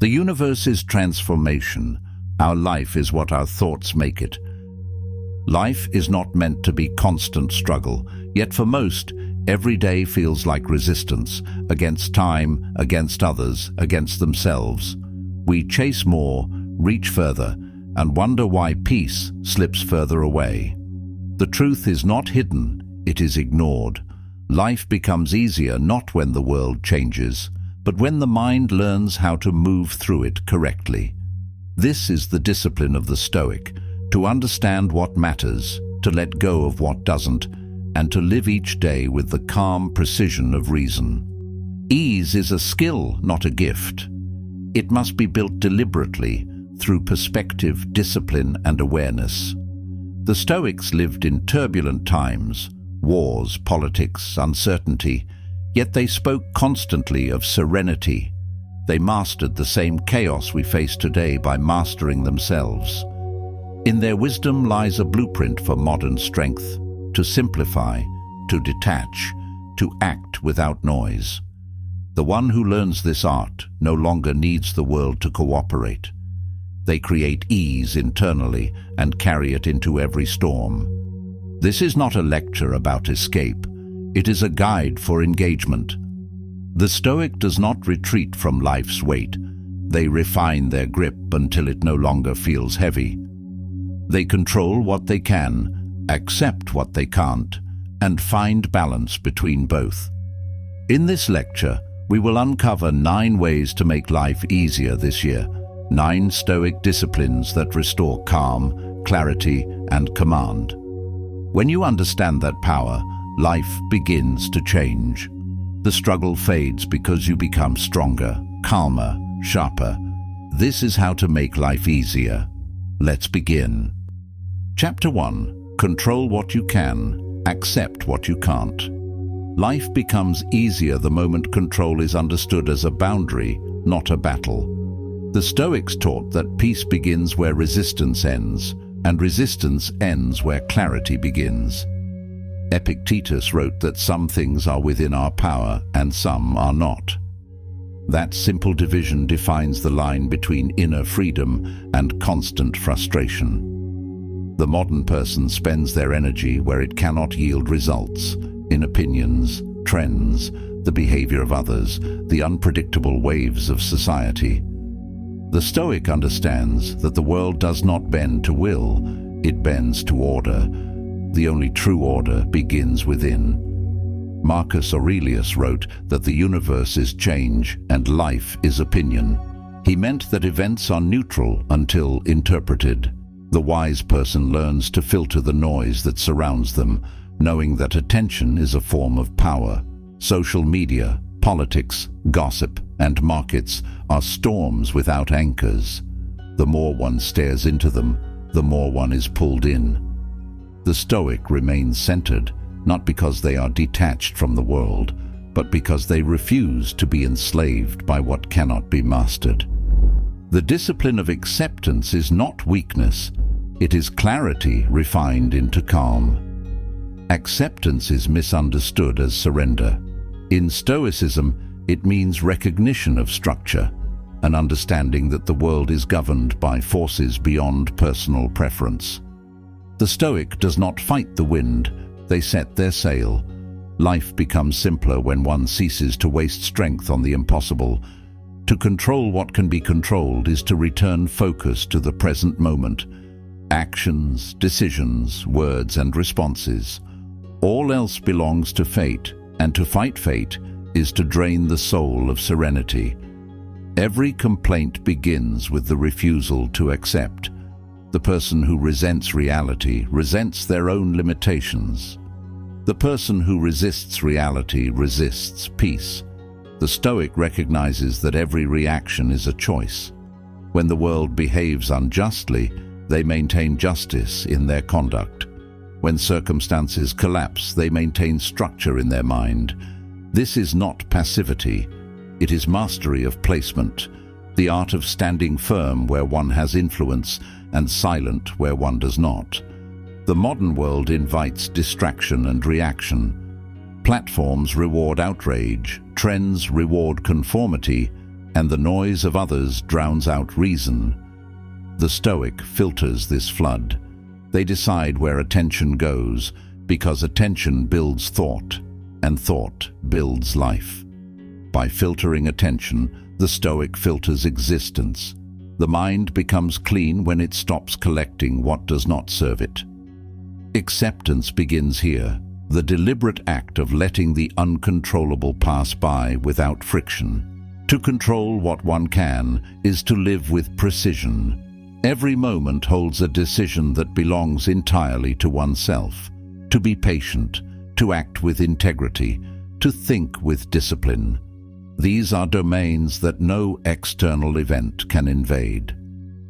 The universe is transformation. Our life is what our thoughts make it. Life is not meant to be constant struggle, yet for most, every day feels like resistance, against time, against others, against themselves. We chase more, reach further, and wonder why peace slips further away. The truth is not hidden, it is ignored. Life becomes easier not when the world changes, but when the mind learns how to move through it correctly. This is the discipline of the Stoic, to understand what matters, to let go of what doesn't, and to live each day with the calm precision of reason. Ease is a skill, not a gift. It must be built deliberately, through perspective, discipline, and awareness. The Stoics lived in turbulent times, wars, politics, uncertainty, yet they spoke constantly of serenity. They mastered the same chaos we face today by mastering themselves. In their wisdom lies a blueprint for modern strength, to simplify, to detach, to act without noise. The one who learns this art no longer needs the world to cooperate. They create ease internally and carry it into every storm. This is not a lecture about escape. It is a guide for engagement. The Stoic does not retreat from life's weight. They refine their grip until it no longer feels heavy. They control what they can, accept what they can't, and find balance between both. In this lecture, we will uncover 9 ways to make life easier this year. 9 Stoic disciplines that restore calm, clarity, and command. When you understand that power, life begins to change. The struggle fades because you become stronger, calmer, sharper. This is how to make life easier. Let's begin. Chapter 1. Control what you can, accept what you can't. Life becomes easier the moment control is understood as a boundary, not a battle. The Stoics taught that peace begins where resistance ends, and resistance ends where clarity begins. Epictetus wrote that some things are within our power and some are not. That simple division defines the line between inner freedom and constant frustration. The modern person spends their energy where it cannot yield results, in opinions, trends, the behavior of others, the unpredictable waves of society. The Stoic understands that the world does not bend to will, it bends to order. The only true order begins within. Marcus Aurelius wrote that the universe is change and life is opinion. He meant that events are neutral until interpreted. The wise person learns to filter the noise that surrounds them, knowing that attention is a form of power. Social media, politics, gossip, and markets are storms without anchors. The more one stares into them, the more one is pulled in. The Stoic remain centered, not because they are detached from the world, but because they refuse to be enslaved by what cannot be mastered. The discipline of acceptance is not weakness, it is clarity refined into calm. Acceptance is misunderstood as surrender. In Stoicism, it means recognition of structure, an understanding that the world is governed by forces beyond personal preference. The Stoic does not fight the wind, they set their sail. Life becomes simpler when one ceases to waste strength on the impossible. To control what can be controlled is to return focus to the present moment. Actions, decisions, words, and responses. All else belongs to fate, and to fight fate is to drain the soul of serenity. Every complaint begins with the refusal to accept. The person who resents reality resents their own limitations. The person who resists reality resists peace. The Stoic recognizes that every reaction is a choice. When the world behaves unjustly, they maintain justice in their conduct. When circumstances collapse, they maintain structure in their mind. This is not passivity. It is mastery of placement, the art of standing firm where one has influence and silent where one does not. The modern world invites distraction and reaction. Platforms reward outrage, trends reward conformity, and the noise of others drowns out reason. The Stoic filters this flood. They decide where attention goes, because attention builds thought, and thought builds life. By filtering attention, the Stoic filters existence. The mind becomes clean when it stops collecting what does not serve it. Acceptance begins here, the deliberate act of letting the uncontrollable pass by without friction. To control what one can is to live with precision. Every moment holds a decision that belongs entirely to oneself. To be patient, to act with integrity, to think with discipline. These are domains that no external event can invade.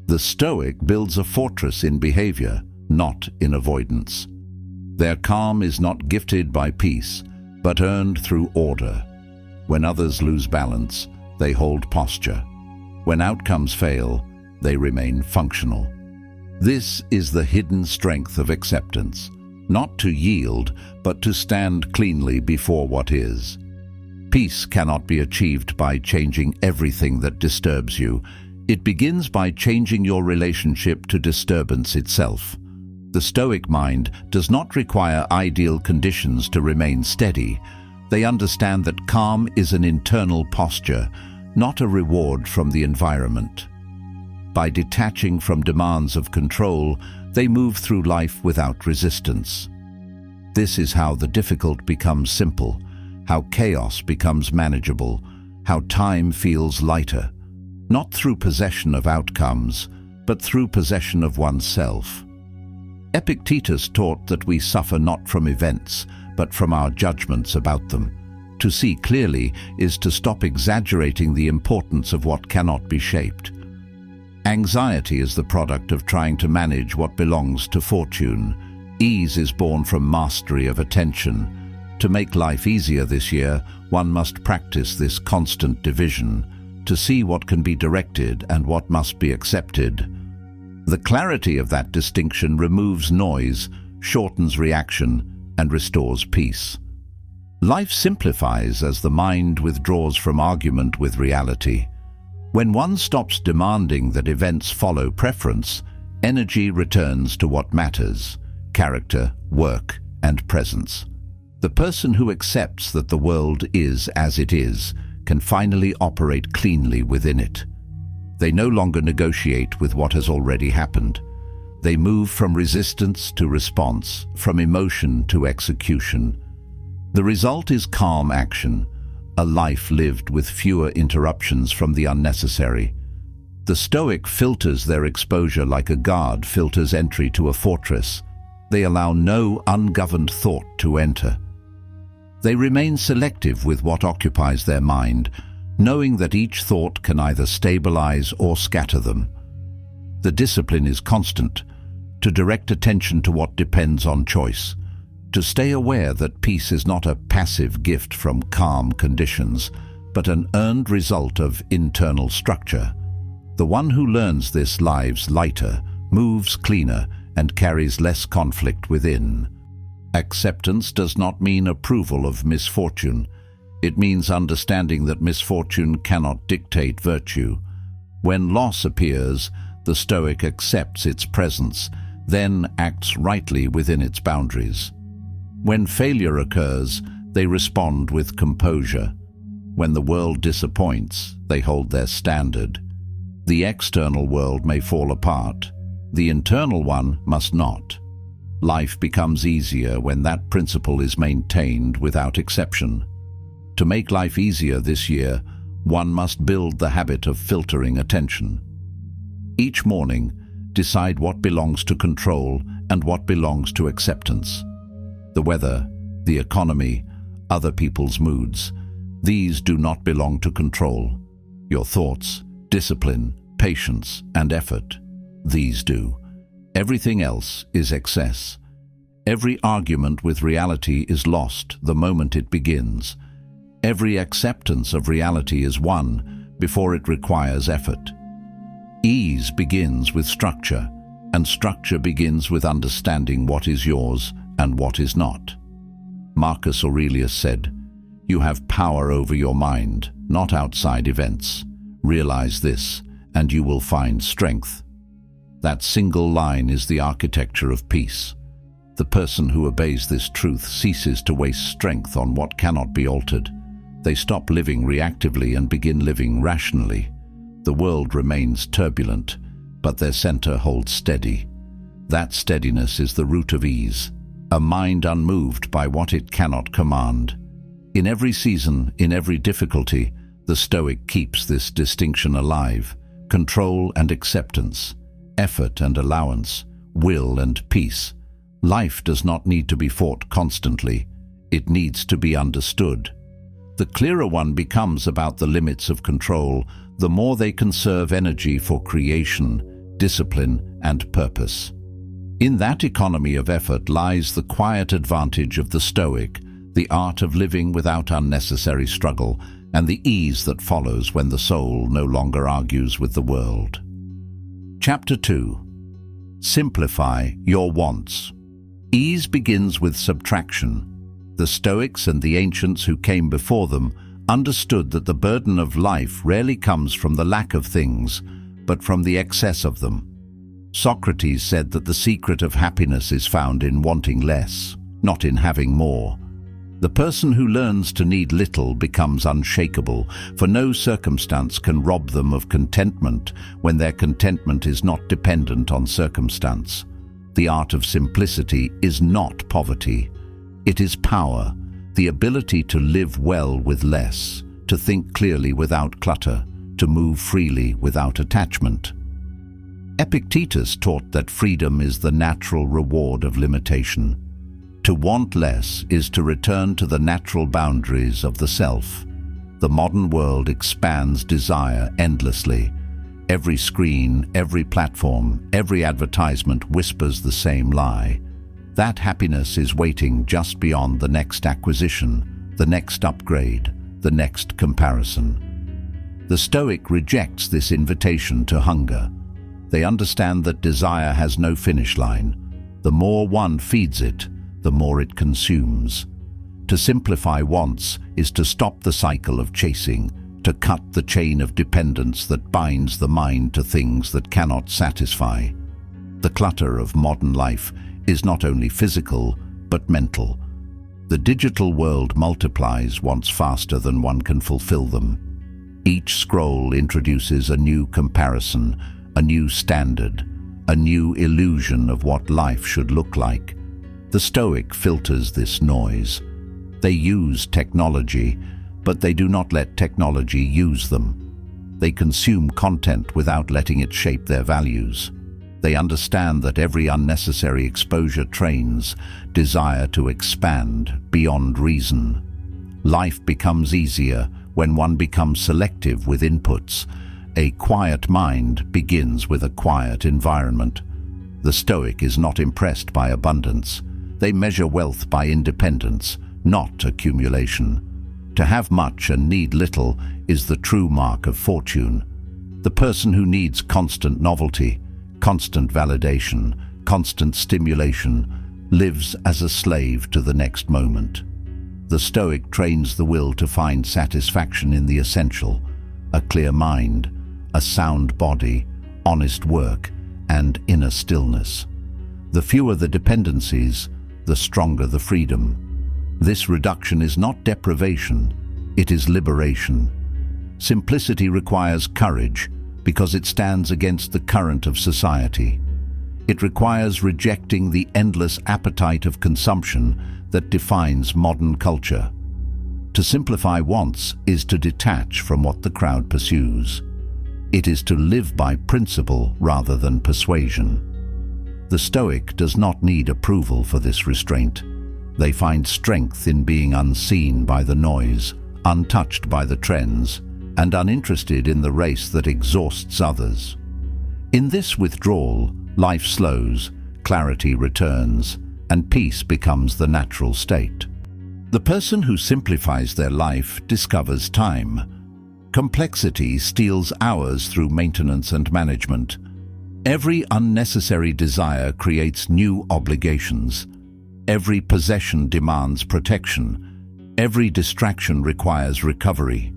The Stoic builds a fortress in behavior, not in avoidance. Their calm is not gifted by peace, but earned through order. When others lose balance, they hold posture. When outcomes fail, they remain functional. This is the hidden strength of acceptance, not to yield, but to stand cleanly before what is. Peace cannot be achieved by changing everything that disturbs you. It begins by changing your relationship to disturbance itself. The Stoic mind does not require ideal conditions to remain steady. They understand that calm is an internal posture, not a reward from the environment. By detaching from demands of control, they move through life without resistance. This is how the difficult becomes simple, how chaos becomes manageable, how time feels lighter, not through possession of outcomes, but through possession of oneself. Epictetus taught that we suffer not from events, but from our judgments about them. To see clearly is to stop exaggerating the importance of what cannot be shaped. Anxiety is the product of trying to manage what belongs to fortune. Ease is born from mastery of attention. To make life easier this year, one must practice this constant division, to see what can be directed and what must be accepted. The clarity of that distinction removes noise, shortens reaction, and restores peace. Life simplifies as the mind withdraws from argument with reality. When one stops demanding that events follow preference, energy returns to what matters: character, work, and presence. The person who accepts that the world is as it is can finally operate cleanly within it. They no longer negotiate with what has already happened. They move from resistance to response, from emotion to execution. The result is calm action, a life lived with fewer interruptions from the unnecessary. The Stoic filters their exposure like a guard filters entry to a fortress. They allow no ungoverned thought to enter. They remain selective with what occupies their mind, knowing that each thought can either stabilize or scatter them. The discipline is constant, to direct attention to what depends on choice, to stay aware that peace is not a passive gift from calm conditions, but an earned result of internal structure. The one who learns this lives lighter, moves cleaner, and carries less conflict within. Acceptance does not mean approval of misfortune. It means understanding that misfortune cannot dictate virtue. When loss appears, the Stoic accepts its presence, then acts rightly within its boundaries. When failure occurs, they respond with composure. When the world disappoints, they hold their standard. The external world may fall apart. The internal one must not. Life becomes easier when that principle is maintained without exception. To make life easier this year, one must build the habit of filtering attention. Each morning, decide what belongs to control and what belongs to acceptance. The weather, the economy, other people's moods, these do not belong to control. Your thoughts, discipline, patience, and effort, these do. Everything else is excess. Every argument with reality is lost the moment it begins. Every acceptance of reality is won before it requires effort. Ease begins with structure, and structure begins with understanding what is yours and what is not. Marcus Aurelius said, "You have power over your mind, not outside events. Realize this, and you will find strength. That single line is the architecture of peace. The person who obeys this truth ceases to waste strength on what cannot be altered. They stop living reactively and begin living rationally. The world remains turbulent, but their center holds steady. That steadiness is the root of ease, a mind unmoved by what it cannot command. In every season, in every difficulty, the Stoic keeps this distinction alive: control and acceptance, effort and allowance, will and peace. Life does not need to be fought constantly. It needs to be understood. The clearer one becomes about the limits of control, the more they conserve energy for creation, discipline, and purpose. In that economy of effort lies the quiet advantage of the Stoic, the art of living without unnecessary struggle, and the ease that follows when the soul no longer argues with the world. Chapter 2. Simplify your wants. Ease begins with subtraction. The Stoics and the ancients who came before them understood that the burden of life rarely comes from the lack of things, but from the excess of them. Socrates said that the secret of happiness is found in wanting less, not in having more. The person who learns to need little becomes unshakable, for no circumstance can rob them of contentment when their contentment is not dependent on circumstance. The art of simplicity is not poverty. It is power, the ability to live well with less, to think clearly without clutter, to move freely without attachment. Epictetus taught that freedom is the natural reward of limitation. To want less is to return to the natural boundaries of the self. The modern world expands desire endlessly. Every screen, every platform, every advertisement whispers the same lie. That happiness is waiting just beyond the next acquisition, the next upgrade, the next comparison. The Stoic rejects this invitation to hunger. They understand that desire has no finish line. The more one feeds it, the more it consumes. To simplify wants is to stop the cycle of chasing, to cut the chain of dependence that binds the mind to things that cannot satisfy. The clutter of modern life is not only physical, but mental. The digital world multiplies wants faster than one can fulfill them. Each scroll introduces a new comparison, a new standard, a new illusion of what life should look like. The Stoic filters this noise. They use technology, but they do not let technology use them. They consume content without letting it shape their values. They understand that every unnecessary exposure trains desire to expand beyond reason. Life becomes easier when one becomes selective with inputs. A quiet mind begins with a quiet environment. The Stoic is not impressed by abundance. They measure wealth by independence, not accumulation. To have much and need little is the true mark of fortune. The person who needs constant novelty, constant validation, constant stimulation, lives as a slave to the next moment. The Stoic trains the will to find satisfaction in the essential: a clear mind, a sound body, honest work, and inner stillness. The fewer the dependencies, the stronger the freedom. This reduction is not deprivation, it is liberation. Simplicity requires courage because it stands against the current of society. It requires rejecting the endless appetite of consumption that defines modern culture. To simplify wants is to detach from what the crowd pursues. It is to live by principle rather than persuasion. The Stoic does not need approval for this restraint. They find strength in being unseen by the noise, untouched by the trends, and uninterested in the race that exhausts others. In this withdrawal, life slows, clarity returns, and peace becomes the natural state. The person who simplifies their life discovers time. Complexity steals hours through maintenance and management. Every unnecessary desire creates new obligations. Every possession demands protection. Every distraction requires recovery.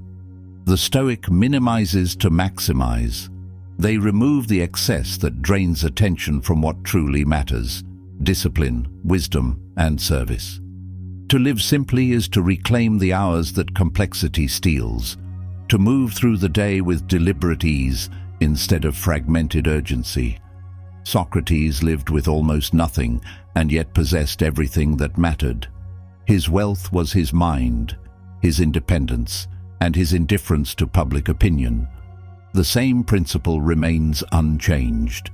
The Stoic minimizes to maximize. They remove the excess that drains attention from what truly matters: discipline, wisdom, and service. To live simply is to reclaim the hours that complexity steals, to move through the day with deliberate ease instead of fragmented urgency. Socrates lived with almost nothing and yet possessed everything that mattered. His wealth was his mind, his independence, and his indifference to public opinion. The same principle remains unchanged.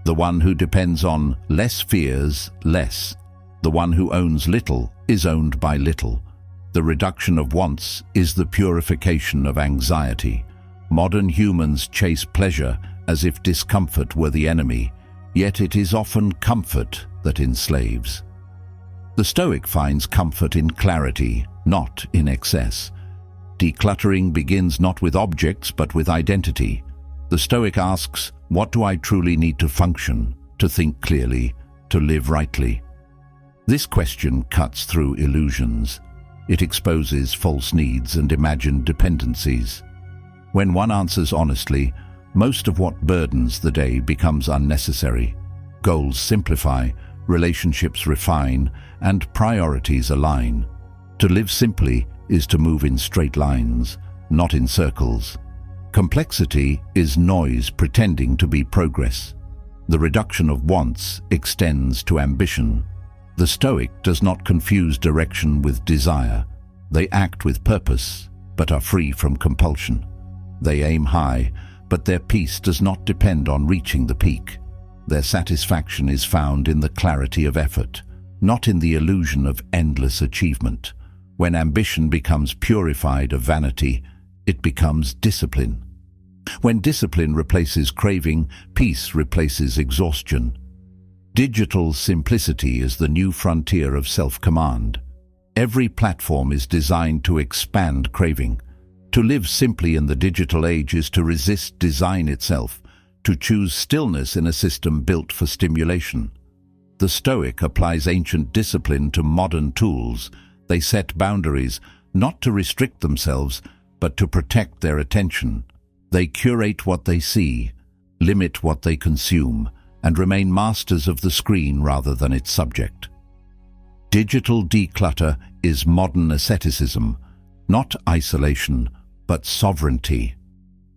The one who depends on less fears less. The one who owns little is owned by little. The reduction of wants is the purification of anxiety. Modern humans chase pleasure as if discomfort were the enemy, yet it is often comfort that enslaves. The Stoic finds comfort in clarity, not in excess. Decluttering begins not with objects but with identity. The Stoic asks, what do I truly need to function, to think clearly, to live rightly? This question cuts through illusions. It exposes false needs and imagined dependencies. When one answers honestly, most of what burdens the day becomes unnecessary. Goals simplify, relationships refine, and priorities align. To live simply is to move in straight lines, not in circles. Complexity is noise pretending to be progress. The reduction of wants extends to ambition. The Stoic does not confuse direction with desire. They act with purpose, but are free from compulsion. They aim high, but their peace does not depend on reaching the peak. Their satisfaction is found in the clarity of effort, not in the illusion of endless achievement. When ambition becomes purified of vanity, it becomes discipline. When discipline replaces craving, peace replaces exhaustion. Digital simplicity is the new frontier of self-command. Every platform is designed to expand craving. To live simply in the digital age is to resist design itself, to choose stillness in a system built for stimulation. The Stoic applies ancient discipline to modern tools. They set boundaries, not to restrict themselves, but to protect their attention. They curate what they see, limit what they consume, and remain masters of the screen rather than its subject. Digital declutter is modern asceticism, not isolation, but sovereignty.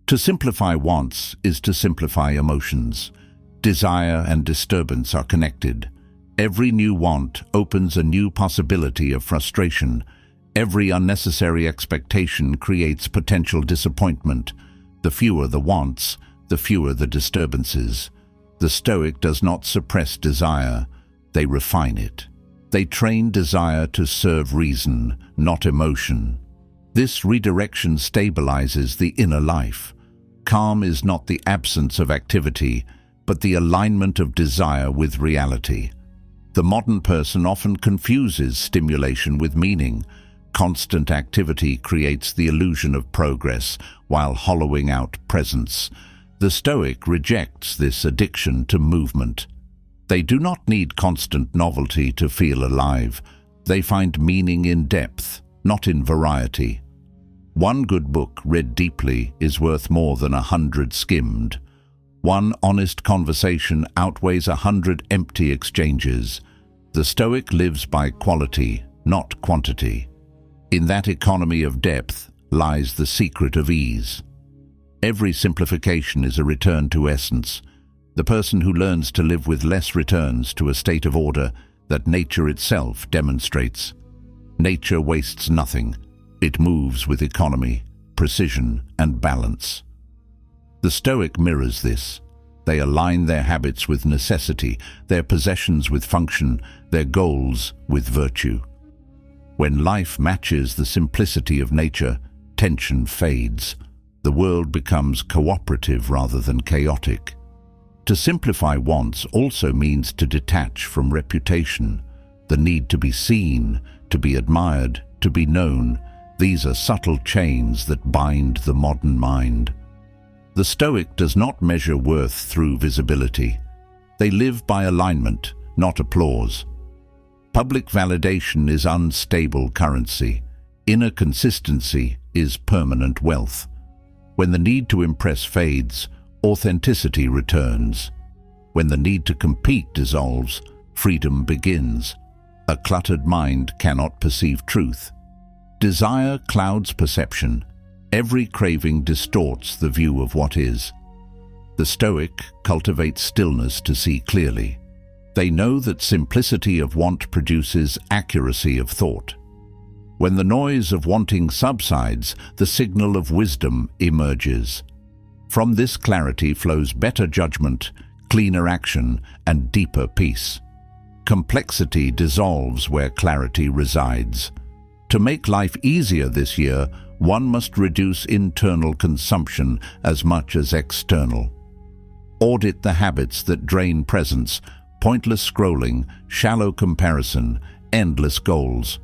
To simplify wants is to simplify emotions. Desire and disturbance are connected. Every new want opens a new possibility of frustration. Every unnecessary expectation creates potential disappointment. The fewer the wants, the fewer the disturbances. The Stoic does not suppress desire, they refine it. They train desire to serve reason, not emotion. This redirection stabilizes the inner life. Calm is not the absence of activity, but the alignment of desire with reality. The modern person often confuses stimulation with meaning. Constant activity creates the illusion of progress while hollowing out presence. The Stoic rejects this addiction to movement. They do not need constant novelty to feel alive. They find meaning in depth, not in variety. One good book read deeply is worth more than 100 skimmed. One honest conversation outweighs 100 empty exchanges. The Stoic lives by quality, not quantity. In that economy of depth lies the secret of ease. Every simplification is a return to essence. The person who learns to live with less returns to a state of order that nature itself demonstrates. Nature wastes nothing. It moves with economy, precision, and balance. The Stoic mirrors this. They align their habits with necessity, their possessions with function, their goals with virtue. When life matches the simplicity of nature, tension fades. The world becomes cooperative rather than chaotic. To simplify wants also means to detach from reputation, the need to be seen, to be admired, to be known. These are subtle chains that bind the modern mind. The Stoic does not measure worth through visibility. They live by alignment, not applause. Public validation is unstable currency. Inner consistency is permanent wealth. When the need to impress fades, authenticity returns. When the need to compete dissolves, freedom begins. A cluttered mind cannot perceive truth. Desire clouds perception. Every craving distorts the view of what is. The Stoic cultivate stillness to see clearly. They know that simplicity of want produces accuracy of thought. When the noise of wanting subsides, the signal of wisdom emerges. From this clarity flows better judgment, cleaner action, and deeper peace. Complexity dissolves where clarity resides. To make life easier this year, one must reduce internal consumption as much as external. Audit the habits that drain presence, pointless scrolling, shallow comparison, endless goals.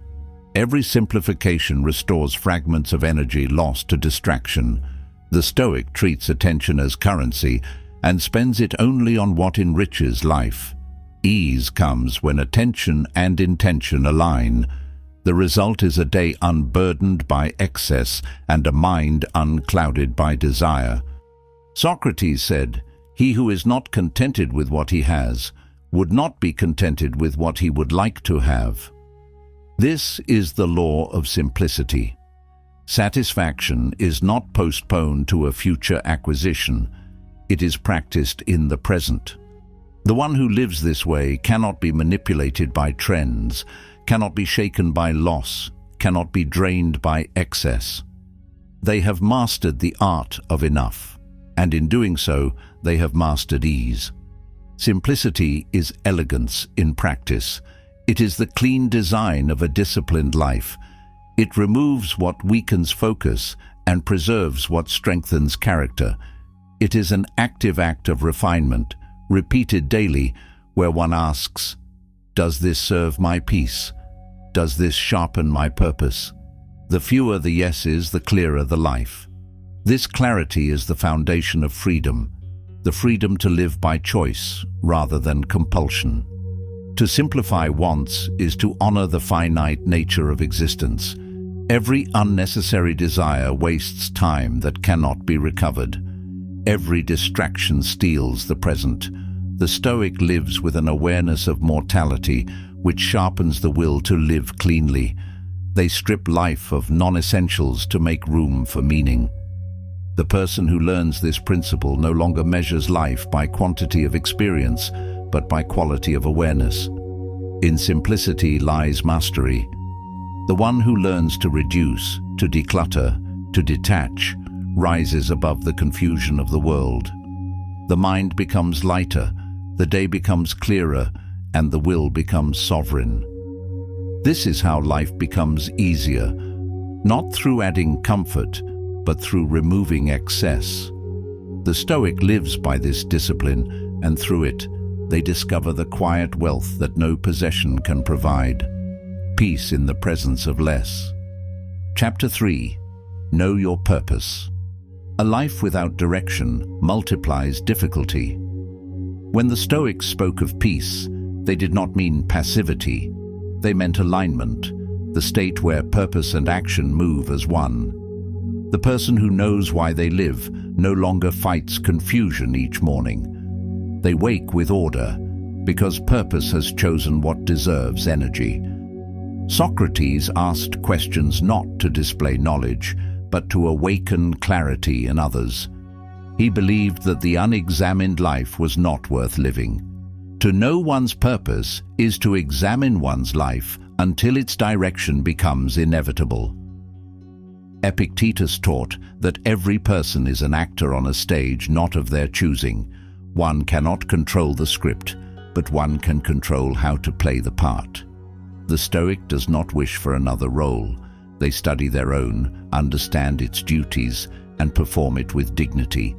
Every simplification restores fragments of energy lost to distraction. The Stoic treats attention as currency and spends it only on what enriches life. Ease comes when attention and intention align. The result is a day unburdened by excess and a mind unclouded by desire. Socrates said, "He who is not contented with what he has would not be contented with what he would like to have." This is the law of simplicity. Satisfaction is not postponed to a future acquisition. It is practiced in the present. The one who lives this way cannot be manipulated by trends, cannot be shaken by loss, cannot be drained by excess. They have mastered the art of enough, and in doing so, they have mastered ease. Simplicity is elegance in practice. It is the clean design of a disciplined life. It removes what weakens focus and preserves what strengthens character. It is an active act of refinement, repeated daily, where one asks, "Does this serve my peace? Does this sharpen my purpose?" The fewer the yeses, the clearer the life. This clarity is the foundation of freedom, the freedom to live by choice rather than compulsion. To simplify wants is to honor the finite nature of existence. Every unnecessary desire wastes time that cannot be recovered. Every distraction steals the present. The Stoic lives with an awareness of mortality, which sharpens the will to live cleanly. They strip life of non-essentials to make room for meaning. The person who learns this principle no longer measures life by quantity of experience, but by quality of awareness. In simplicity lies mastery. The one who learns to reduce, to declutter, to detach, rises above the confusion of the world. The mind becomes lighter, the day becomes clearer, and the will becomes sovereign. This is how life becomes easier, not through adding comfort, but through removing excess. The Stoic lives by this discipline, and through it, they discover the quiet wealth that no possession can provide. Peace in the presence of less. Chapter 3. Know your purpose. A life without direction multiplies difficulty. When the Stoics spoke of peace, they did not mean passivity. They meant alignment, the state where purpose and action move as one. The person who knows why they live no longer fights confusion each morning. They wake with order, because purpose has chosen what deserves energy. Socrates asked questions not to display knowledge, but to awaken clarity in others. He believed that the unexamined life was not worth living. To know one's purpose is to examine one's life until its direction becomes inevitable. Epictetus taught that every person is an actor on a stage not of their choosing. One cannot control the script, but one can control how to play the part. The Stoic does not wish for another role. They study their own, understand its duties, and perform it with dignity.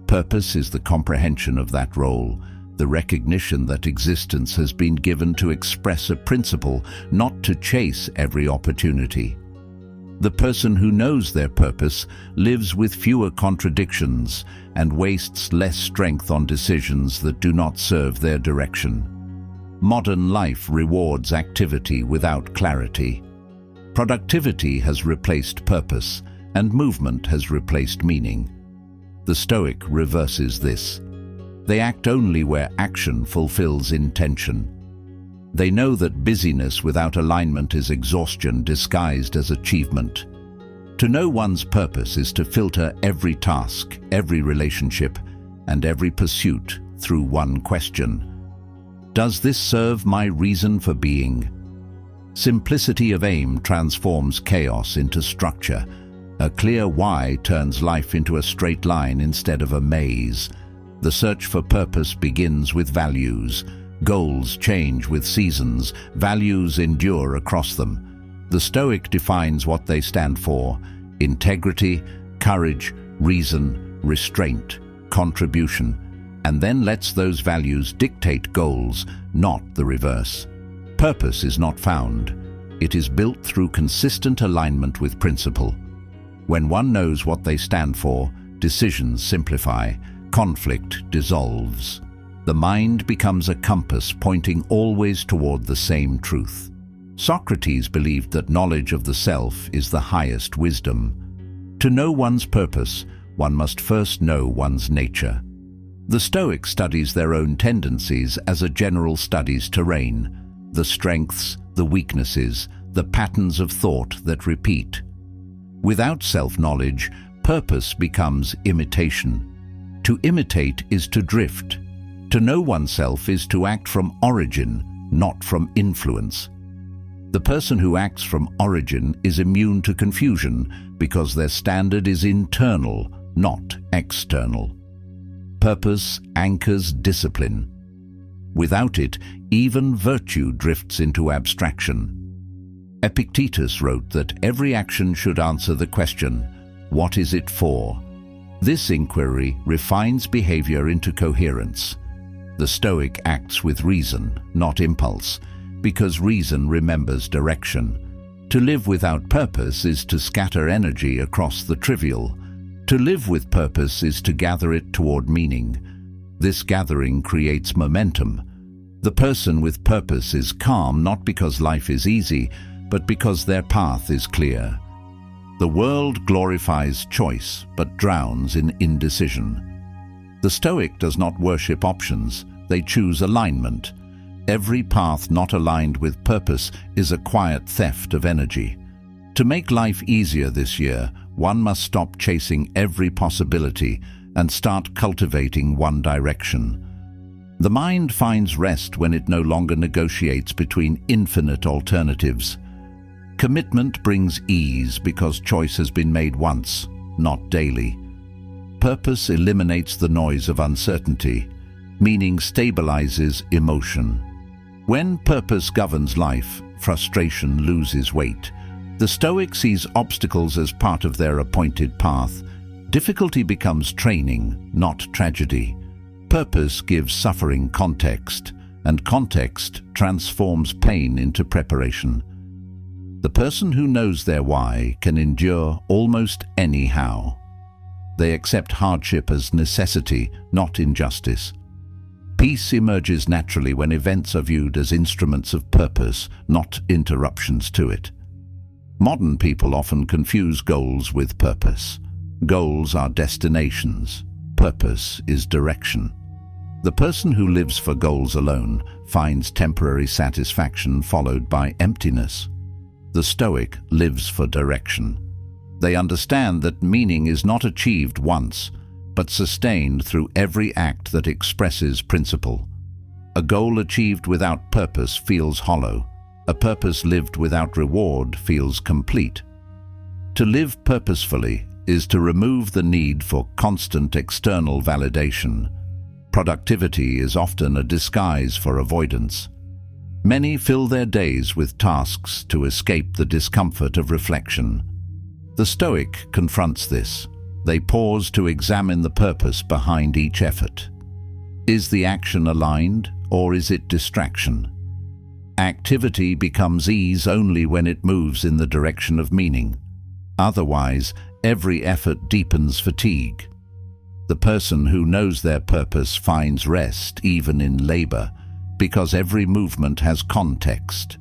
Purpose is the comprehension of that role, the recognition that existence has been given to express a principle, not to chase every opportunity. The person who knows their purpose lives with fewer contradictions and wastes less strength on decisions that do not serve their direction. Modern life rewards activity without clarity. Productivity has replaced purpose, and movement has replaced meaning. The Stoic reverses this. They act only where action fulfills intention. They know that busyness without alignment is exhaustion disguised as achievement. To know one's purpose is to filter every task, every relationship, and every pursuit through one question. Does this serve my reason for being? Simplicity of aim transforms chaos into structure. A clear why turns life into a straight line instead of a maze. The search for purpose begins with values. Goals change with seasons. Values endure across them. The Stoic defines what they stand for: integrity, courage, reason, restraint, contribution, and then lets those values dictate goals, not the reverse. Purpose is not found. It is built through consistent alignment with principle. When one knows what they stand for, decisions simplify, conflict dissolves. The mind becomes a compass pointing always toward the same truth. Socrates believed that knowledge of the self is the highest wisdom. To know one's purpose, one must first know one's nature. The Stoic studies their own tendencies as a general studies terrain, the strengths, the weaknesses, the patterns of thought that repeat. Without self-knowledge, purpose becomes imitation. To imitate is to drift. To know oneself is to act from origin, not from influence. The person who acts from origin is immune to confusion because their standard is internal, not external. Purpose anchors discipline. Without it, even virtue drifts into abstraction. Epictetus wrote that every action should answer the question, "What is it for?" This inquiry refines behavior into coherence. The Stoic acts with reason, not impulse, because reason remembers direction. To live without purpose is to scatter energy across the trivial. To live with purpose is to gather it toward meaning. This gathering creates momentum. The person with purpose is calm not because life is easy, but because their path is clear. The world glorifies choice, but drowns in indecision. The Stoic does not worship options, they choose alignment. Every path not aligned with purpose is a quiet theft of energy. To make life easier this year, one must stop chasing every possibility and start cultivating one direction. The mind finds rest when it no longer negotiates between infinite alternatives. Commitment brings ease because choice has been made once, not daily. Purpose eliminates the noise of uncertainty. Meaning stabilizes emotion. When purpose governs life, frustration loses weight. The Stoic sees obstacles as part of their appointed path. Difficulty becomes training, not tragedy. Purpose gives suffering context, and context transforms pain into preparation. The person who knows their why can endure almost anyhow. They accept hardship as necessity, not injustice. Peace emerges naturally when events are viewed as instruments of purpose, not interruptions to it. Modern people often confuse goals with purpose. Goals are destinations. Purpose is direction. The person who lives for goals alone finds temporary satisfaction followed by emptiness. The Stoic lives for direction. They understand that meaning is not achieved once, but sustained through every act that expresses principle. A goal achieved without purpose feels hollow. A purpose lived without reward feels complete. To live purposefully is to remove the need for constant external validation. Productivity is often a disguise for avoidance. Many fill their days with tasks to escape the discomfort of reflection. The Stoic confronts this. They pause to examine the purpose behind each effort. Is the action aligned, or is it distraction? Activity becomes ease only when it moves in the direction of meaning. Otherwise, every effort deepens fatigue. The person who knows their purpose finds rest even in labor, because every movement has context.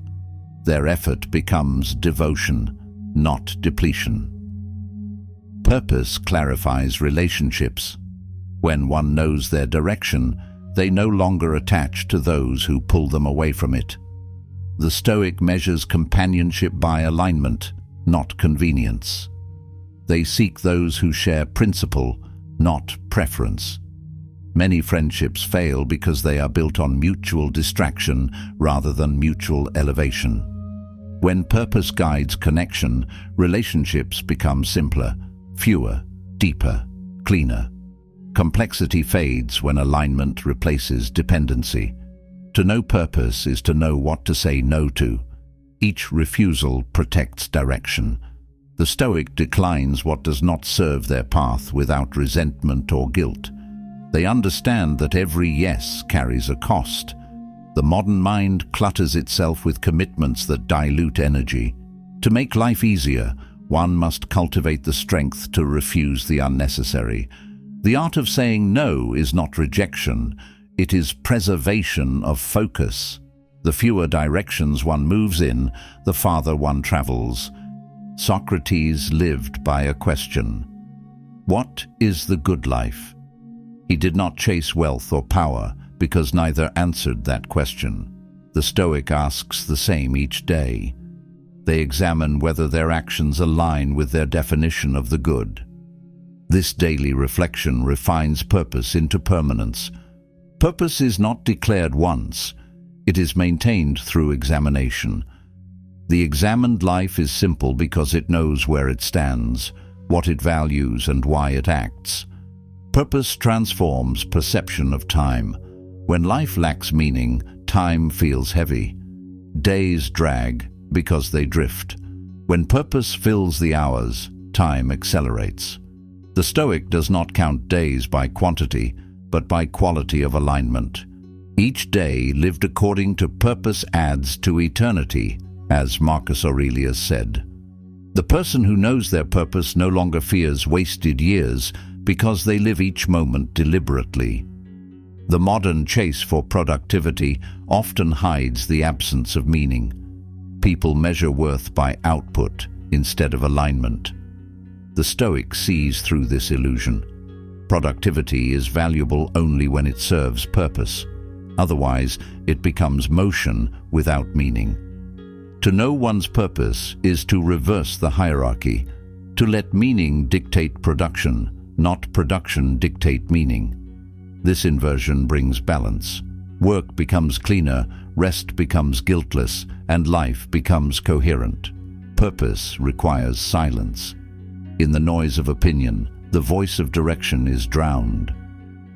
Their effort becomes devotion, not depletion. Purpose clarifies relationships. When one knows their direction, they no longer attach to those who pull them away from it. The Stoic measures companionship by alignment, not convenience. They seek those who share principle, not preference. Many friendships fail because they are built on mutual distraction rather than mutual elevation. When purpose guides connection, relationships become simpler, fewer, deeper, cleaner. Complexity fades when alignment replaces dependency. To know purpose is to know what to say no to. Each refusal protects direction. The Stoic declines what does not serve their path without resentment or guilt. They understand that every yes carries a cost. The modern mind clutters itself with commitments that dilute energy. To make life easier, one must cultivate the strength to refuse the unnecessary. The art of saying no is not rejection, it is preservation of focus. The fewer directions one moves in, the farther one travels. Socrates lived by a question. What is the good life? He did not chase wealth or power because neither answered that question. The Stoic asks the same each day. They examine whether their actions align with their definition of the good. This daily reflection refines purpose into permanence. Purpose is not declared once, it is maintained through examination. The examined life is simple because it knows where it stands, what it values and why it acts. Purpose transforms perception of time. When life lacks meaning, time feels heavy. Days drag because they drift. When purpose fills the hours, time accelerates. The Stoic does not count days by quantity, but by quality of alignment. Each day lived according to purpose adds to eternity, as Marcus Aurelius said. The person who knows their purpose no longer fears wasted years because they live each moment deliberately. The modern chase for productivity often hides the absence of meaning. People measure worth by output instead of alignment. The Stoic sees through this illusion. Productivity is valuable only when it serves purpose. Otherwise, it becomes motion without meaning. To know one's purpose is to reverse the hierarchy, to let meaning dictate production, not production dictate meaning. This inversion brings balance. Work becomes cleaner, rest becomes guiltless, and life becomes coherent. Purpose requires silence. In the noise of opinion, the voice of direction is drowned.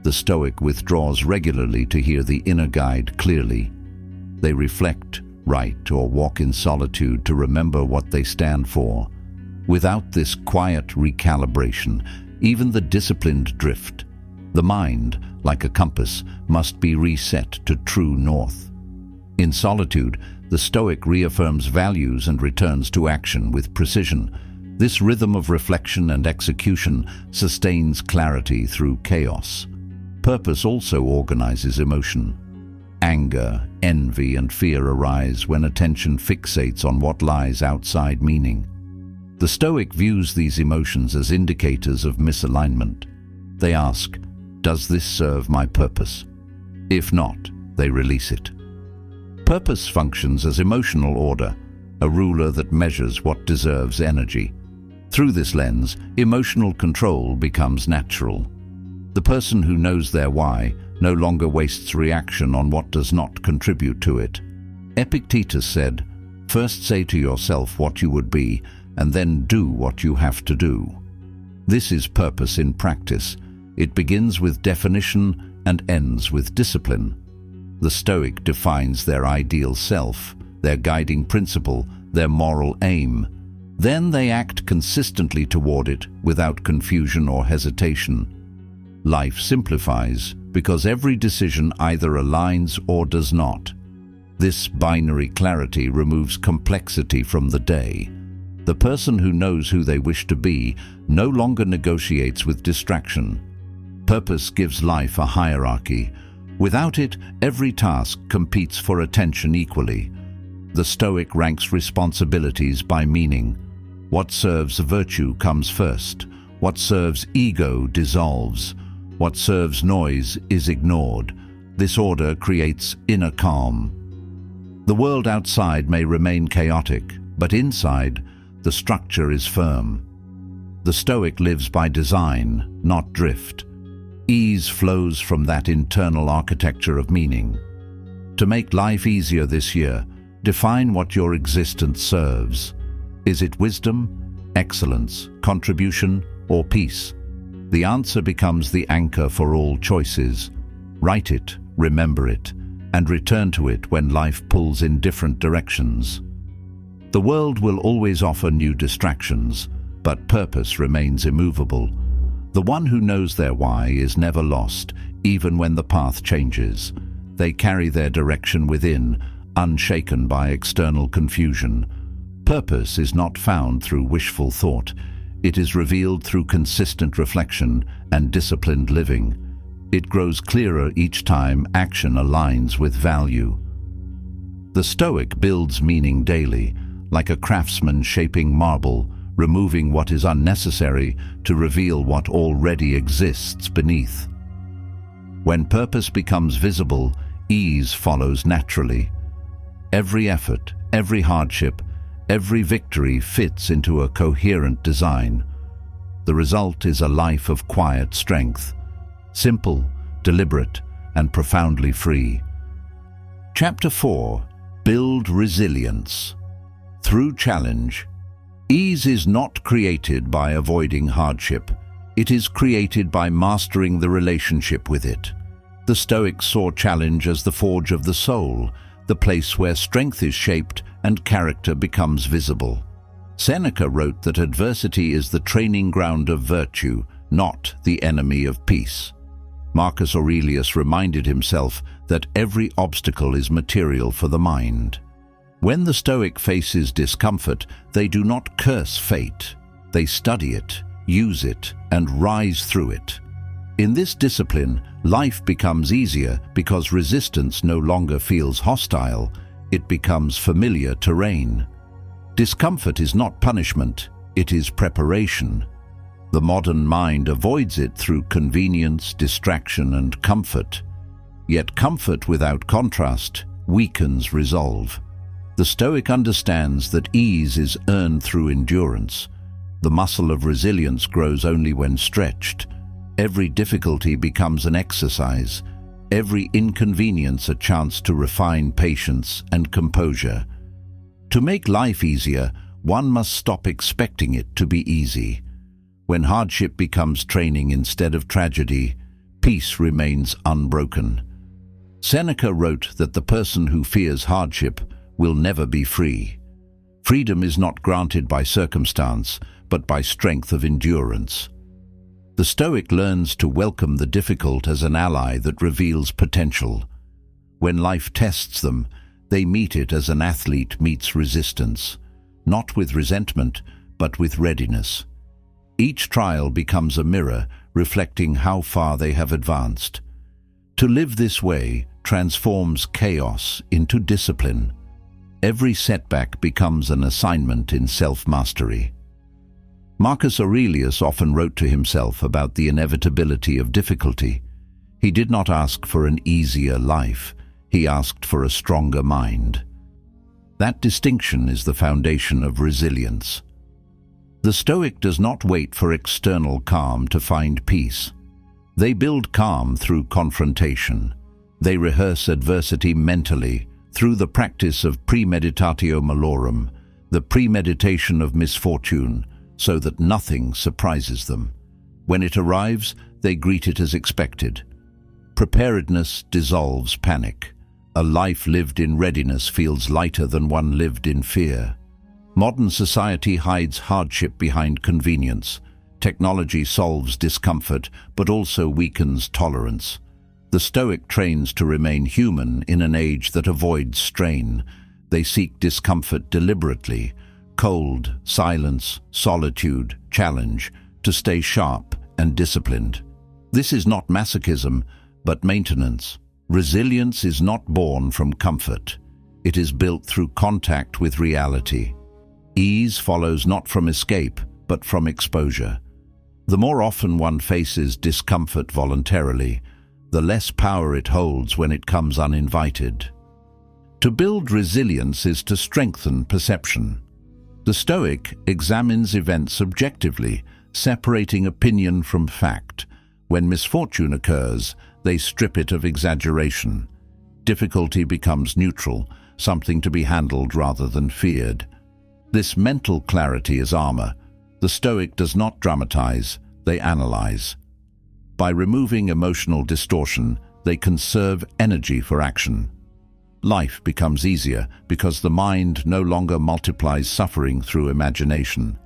The Stoic withdraws regularly to hear the inner guide clearly. They reflect, write, or walk in solitude to remember what they stand for. Without this quiet recalibration, even the disciplined drift. The mind, like a compass, must be reset to true north. In solitude, the Stoic reaffirms values and returns to action with precision. This rhythm of reflection and execution sustains clarity through chaos. Purpose also organizes emotion. Anger, envy, and fear arise when attention fixates on what lies outside meaning. The Stoic views these emotions as indicators of misalignment. They ask, does this serve my purpose? If not, they release it. Purpose functions as emotional order, a ruler that measures what deserves energy. Through this lens, emotional control becomes natural. The person who knows their why no longer wastes reaction on what does not contribute to it. Epictetus said, "First say to yourself what you would be, and then do what you have to do." This is purpose in practice. It begins with definition and ends with discipline. The Stoic defines their ideal self, their guiding principle, their moral aim. Then they act consistently toward it without confusion or hesitation. Life simplifies because every decision either aligns or does not. This binary clarity removes complexity from the day. The person who knows who they wish to be no longer negotiates with distraction. Purpose gives life a hierarchy. Without it, every task competes for attention equally. The Stoic ranks responsibilities by meaning. What serves virtue comes first. What serves ego dissolves. What serves noise is ignored. This order creates inner calm. The world outside may remain chaotic, but inside, the structure is firm. The Stoic lives by design, not drift. Ease flows from that internal architecture of meaning. To make life easier this year, define what your existence serves. Is it wisdom, excellence, contribution, or peace? The answer becomes the anchor for all choices. Write it, remember it, and return to it when life pulls in different directions. The world will always offer new distractions, but purpose remains immovable. The one who knows their why is never lost, even when the path changes. They carry their direction within, unshaken by external confusion. Purpose is not found through wishful thought. It is revealed through consistent reflection and disciplined living. It grows clearer each time action aligns with value. The Stoic builds meaning daily, like a craftsman shaping marble, removing what is unnecessary to reveal what already exists beneath. When purpose becomes visible, ease follows naturally. Every effort, every hardship, every victory fits into a coherent design. The result is a life of quiet strength, simple, deliberate, and profoundly free. Chapter 4. Build resilience. Through challenge. Ease is not created by avoiding hardship. It is created by mastering the relationship with it. The Stoics saw challenge as the forge of the soul, the place where strength is shaped and character becomes visible. Seneca wrote that adversity is the training ground of virtue, not the enemy of peace. Marcus Aurelius reminded himself that every obstacle is material for the mind. When the Stoic faces discomfort, they do not curse fate. They study it, use it, and rise through it. In this discipline, life becomes easier because resistance no longer feels hostile. It becomes familiar terrain. Discomfort is not punishment, it is preparation. The modern mind avoids it through convenience, distraction, and comfort. Yet comfort without contrast weakens resolve. The Stoic understands that ease is earned through endurance. The muscle of resilience grows only when stretched. Every difficulty becomes an exercise, every inconvenience a chance to refine patience and composure. To make life easier, one must stop expecting it to be easy. When hardship becomes training instead of tragedy, peace remains unbroken. Seneca wrote that the person who fears hardship will never be free. Freedom is not granted by circumstance, but by strength of endurance. The Stoic learns to welcome the difficult as an ally that reveals potential. When life tests them, they meet it as an athlete meets resistance, not with resentment, but with readiness. Each trial becomes a mirror, reflecting how far they have advanced. To live this way transforms chaos into discipline. Every setback becomes an assignment in self-mastery. Marcus Aurelius often wrote to himself about the inevitability of difficulty. He did not ask for an easier life, he asked for a stronger mind. That distinction is the foundation of resilience. The Stoic does not wait for external calm to find peace. They build calm through confrontation. They rehearse adversity mentally, through the practice of premeditatio malorum, the premeditation of misfortune, so that nothing surprises them. When it arrives, they greet it as expected. Preparedness dissolves panic. A life lived in readiness feels lighter than one lived in fear. Modern society hides hardship behind convenience. Technology solves discomfort, but also weakens tolerance. The Stoic trains to remain human in an age that avoids strain. They seek discomfort deliberately, cold, silence, solitude, challenge, to stay sharp and disciplined. This is not masochism, but maintenance. Resilience is not born from comfort. It is built through contact with reality. Ease follows not from escape, but from exposure. The more often one faces discomfort voluntarily, the less power it holds when it comes uninvited. To build resilience is to strengthen perception. The Stoic examines events objectively, separating opinion from fact. When misfortune occurs, they strip it of exaggeration. Difficulty becomes neutral, something to be handled rather than feared. This mental clarity is armor. The Stoic does not dramatize, they analyze. By removing emotional distortion, they conserve energy for action. Life becomes easier because the mind no longer multiplies suffering through imagination.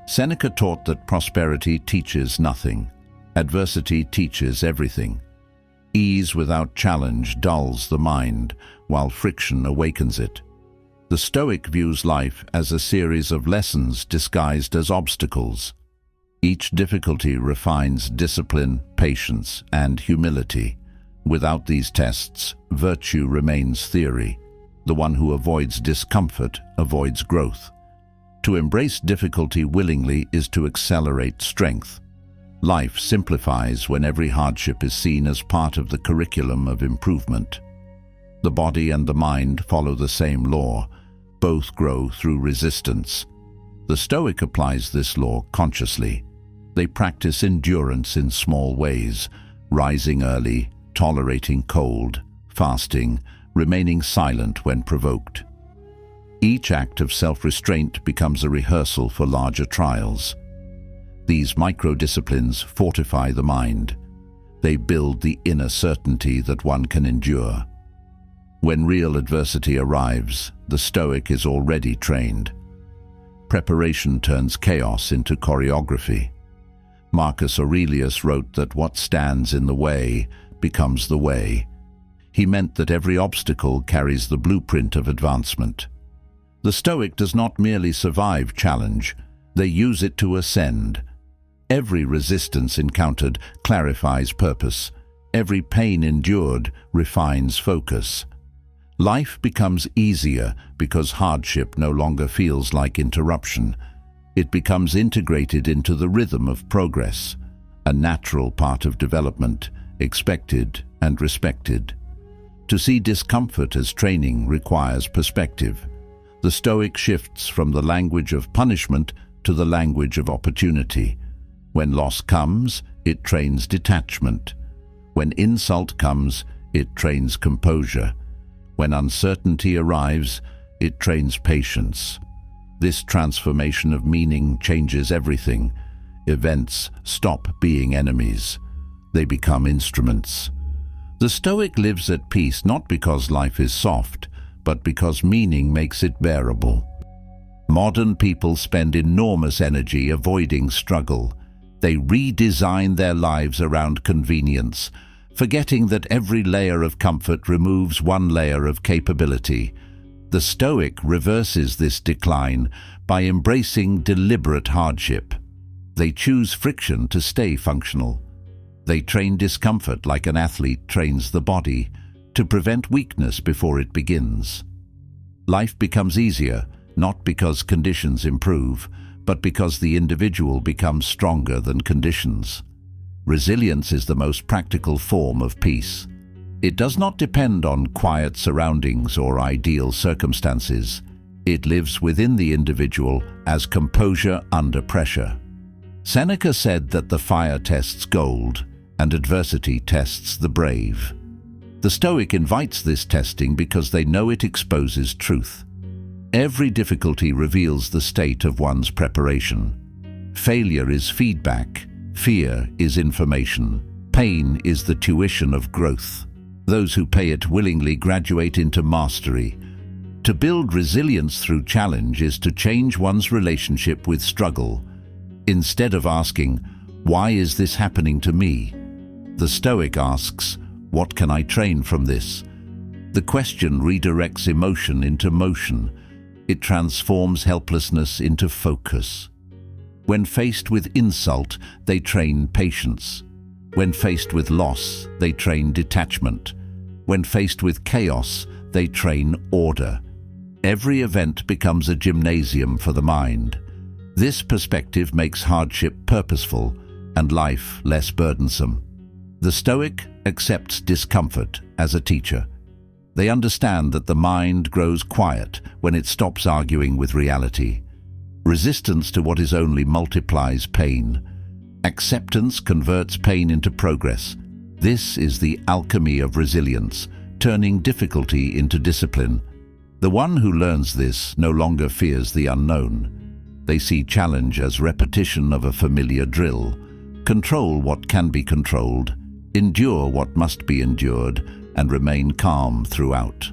Seneca taught that prosperity teaches nothing. Adversity teaches everything. Ease without challenge dulls the mind, while friction awakens it. The Stoic views life as a series of lessons disguised as obstacles. Each difficulty refines discipline, patience, and humility. Without these tests, virtue remains theory. The one who avoids discomfort avoids growth. To embrace difficulty willingly is to accelerate strength. Life simplifies when every hardship is seen as part of the curriculum of improvement. The body and the mind follow the same law. Both grow through resistance. The Stoic applies this law consciously. They practice endurance in small ways, rising early, tolerating cold, fasting, remaining silent when provoked. Each act of self-restraint becomes a rehearsal for larger trials. These micro-disciplines fortify the mind. They build the inner certainty that one can endure. When real adversity arrives, the Stoic is already trained. Preparation turns chaos into choreography. Marcus Aurelius wrote that what stands in the way becomes the way. He meant that every obstacle carries the blueprint of advancement. The Stoic does not merely survive challenge, they use it to ascend. Every resistance encountered clarifies purpose. Every pain endured refines focus. Life becomes easier because hardship no longer feels like interruption. It becomes integrated into the rhythm of progress, a natural part of development, expected and respected. To see discomfort as training requires perspective. The Stoic shifts from the language of punishment to the language of opportunity. When loss comes, it trains detachment. When insult comes, it trains composure. When uncertainty arrives, it trains patience. This transformation of meaning changes everything. Events stop being enemies. They become instruments. The Stoic lives at peace not because life is soft, but because meaning makes it bearable. Modern people spend enormous energy avoiding struggle. They redesign their lives around convenience, forgetting that every layer of comfort removes one layer of capability. The Stoic reverses this decline by embracing deliberate hardship. They choose friction to stay functional. They train discomfort like an athlete trains the body, to prevent weakness before it begins. Life becomes easier, not because conditions improve, but because the individual becomes stronger than conditions. Resilience is the most practical form of peace. It does not depend on quiet surroundings or ideal circumstances. It lives within the individual as composure under pressure. Seneca said that the fire tests gold, and adversity tests the brave. The Stoic invites this testing because they know it exposes truth. Every difficulty reveals the state of one's preparation. Failure is feedback. Fear is information. Pain is the tuition of growth. Those who pay it willingly graduate into mastery. To build resilience through challenge is to change one's relationship with struggle. Instead of asking, "Why is this happening to me?" the Stoic asks, "What can I train from this?" The question redirects emotion into motion. It transforms helplessness into focus. When faced with insult, they train patience. When faced with loss, they train detachment. When faced with chaos, they train order. Every event becomes a gymnasium for the mind. This perspective makes hardship purposeful, and life less burdensome. The Stoic accepts discomfort as a teacher. They understand that the mind grows quiet when it stops arguing with reality. Resistance to what is only multiplies pain. Acceptance converts pain into progress. This is the alchemy of resilience, turning difficulty into discipline. The one who learns this no longer fears the unknown. They see challenge as repetition of a familiar drill. Control what can be controlled, endure what must be endured, and remain calm throughout.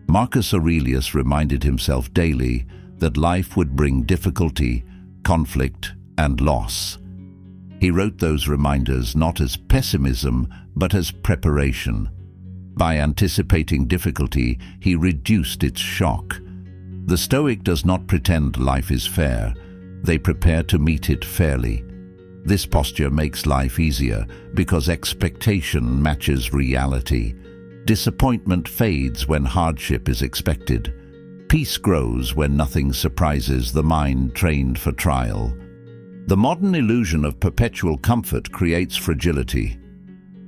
Marcus Aurelius reminded himself daily that life would bring difficulty, conflict, and loss. He wrote those reminders not as pessimism, but as preparation. By anticipating difficulty, he reduced its shock. The Stoic does not pretend life is fair. They prepare to meet it fairly. This posture makes life easier because expectation matches reality. Disappointment fades when hardship is expected. Peace grows when nothing surprises the mind trained for trial. The modern illusion of perpetual comfort creates fragility.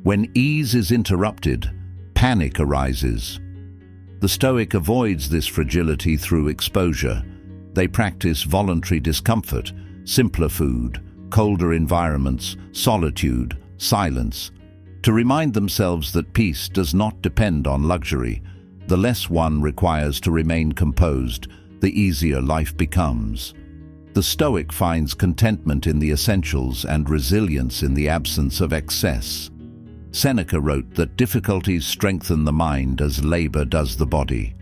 When ease is interrupted, panic arises. The Stoic avoids this fragility through exposure. They practice voluntary discomfort, simpler food, colder environments, solitude, silence, to remind themselves that peace does not depend on luxury. The less one requires to remain composed, the easier life becomes. The Stoic finds contentment in the essentials and resilience in the absence of excess. Seneca wrote that difficulties strengthen the mind as labor does the body.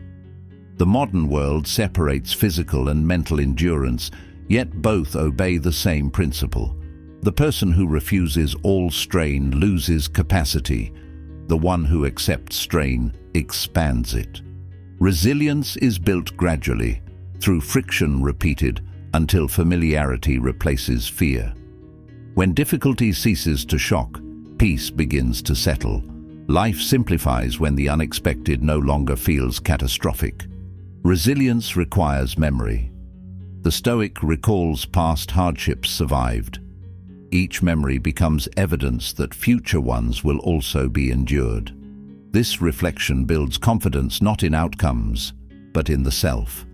The modern world separates physical and mental endurance, yet both obey the same principle. The person who refuses all strain loses capacity. The one who accepts strain expands it. Resilience is built gradually, through friction repeated, until familiarity replaces fear. When difficulty ceases to shock, peace begins to settle. Life simplifies when the unexpected no longer feels catastrophic. Resilience requires memory. The Stoic recalls past hardships survived. Each memory becomes evidence that future ones will also be endured. This reflection builds confidence not in outcomes, but in the self.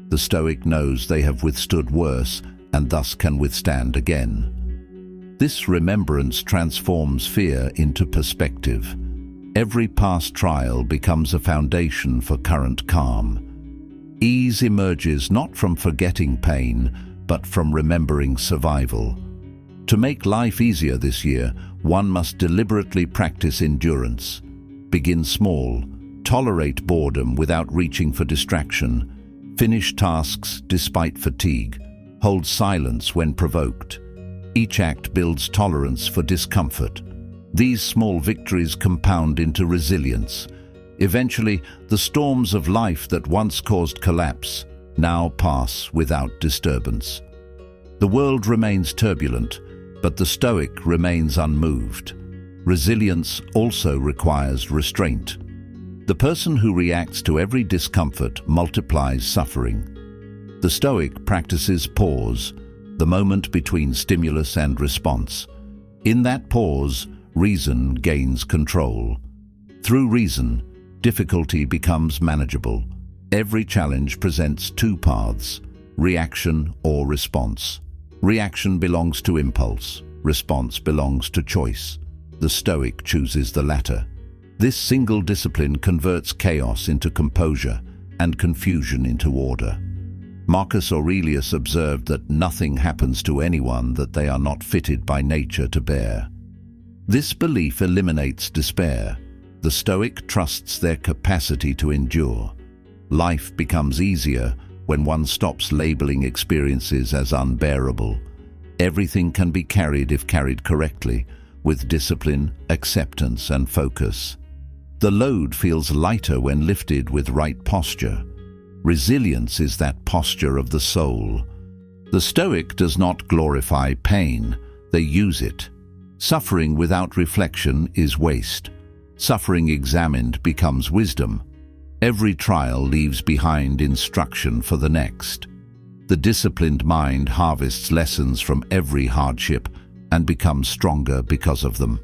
The Stoic knows they have withstood worse and thus can withstand again. This remembrance transforms fear into perspective. Every past trial becomes a foundation for current calm. Ease emerges not from forgetting pain, but from remembering survival. To make life easier this year, one must deliberately practice endurance. Begin small, tolerate boredom without reaching for distraction, finish tasks despite fatigue, hold silence when provoked. Each act builds tolerance for discomfort. These small victories compound into resilience. Eventually, the storms of life that once caused collapse now pass without disturbance. The world remains turbulent, but the Stoic remains unmoved. Resilience also requires restraint. The person who reacts to every discomfort multiplies suffering. The Stoic practices pause, the moment between stimulus and response. In that pause, reason gains control. Through reason, difficulty becomes manageable. Every challenge presents two paths, reaction or response. Reaction belongs to impulse, response belongs to choice. The Stoic chooses the latter. This single discipline converts chaos into composure and confusion into order. Marcus Aurelius observed that nothing happens to anyone that they are not fitted by nature to bear. This belief eliminates despair. The Stoic trusts their capacity to endure. Life becomes easier when one stops labeling experiences as unbearable. Everything can be carried if carried correctly, with discipline, acceptance, and focus. The load feels lighter when lifted with right posture. Resilience is that posture of the soul. The Stoic does not glorify pain, they use it. Suffering without reflection is waste. Suffering examined becomes wisdom. Every trial leaves behind instruction for the next. The disciplined mind harvests lessons from every hardship, and become stronger because of them.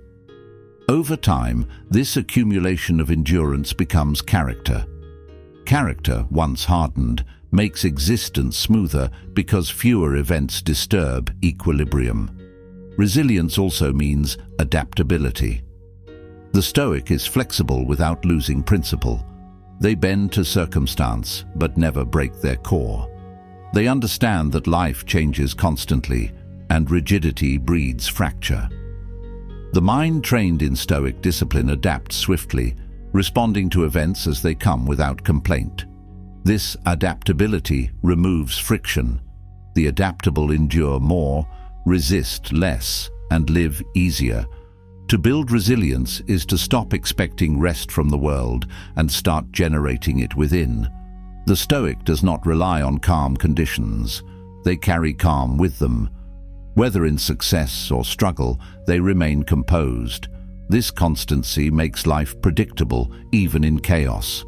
Over time, this accumulation of endurance becomes character. Character, once hardened, makes existence smoother because fewer events disturb equilibrium. Resilience also means adaptability. The Stoic is flexible without losing principle. They bend to circumstance, but never break their core. They understand that life changes constantly, and rigidity breeds fracture. The mind trained in Stoic discipline adapts swiftly, responding to events as they come without complaint. This adaptability removes friction. The adaptable endure more, resist less, and live easier. To build resilience is to stop expecting rest from the world and start generating it within. The Stoic does not rely on calm conditions. They carry calm with them. Whether in success or struggle, they remain composed. This constancy makes life predictable, even in chaos.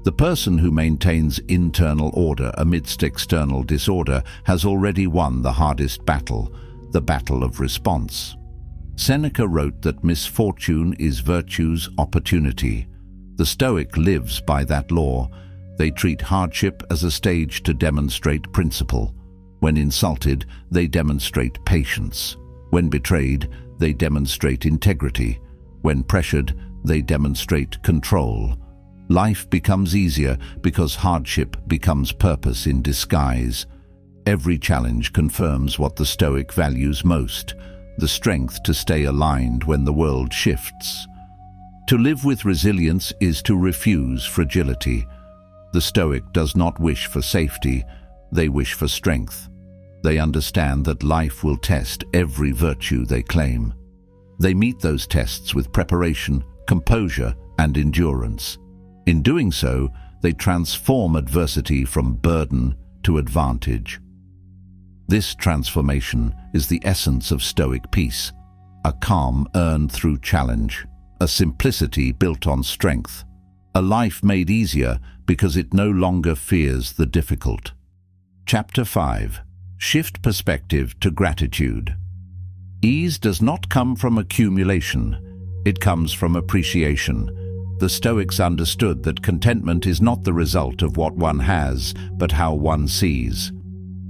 The person who maintains internal order amidst external disorder has already won the hardest battle, the battle of response. Seneca wrote that misfortune is virtue's opportunity. The Stoic lives by that law. They treat hardship as a stage to demonstrate principle. When insulted, they demonstrate patience. When betrayed, they demonstrate integrity. When pressured, they demonstrate control. Life becomes easier because hardship becomes purpose in disguise. Every challenge confirms what the Stoic values most: the strength to stay aligned when the world shifts. To live with resilience is to refuse fragility. The Stoic does not wish for safety, they wish for strength. They understand that life will test every virtue they claim. They meet those tests with preparation, composure, and endurance. In doing so, they transform adversity from burden to advantage. This transformation is the essence of Stoic peace, a calm earned through challenge, a simplicity built on strength, a life made easier because it no longer fears the difficult. Chapter 5. Shift perspective to gratitude. Ease does not come from accumulation, it comes from appreciation. The Stoics understood that contentment is not the result of what one has, but how one sees.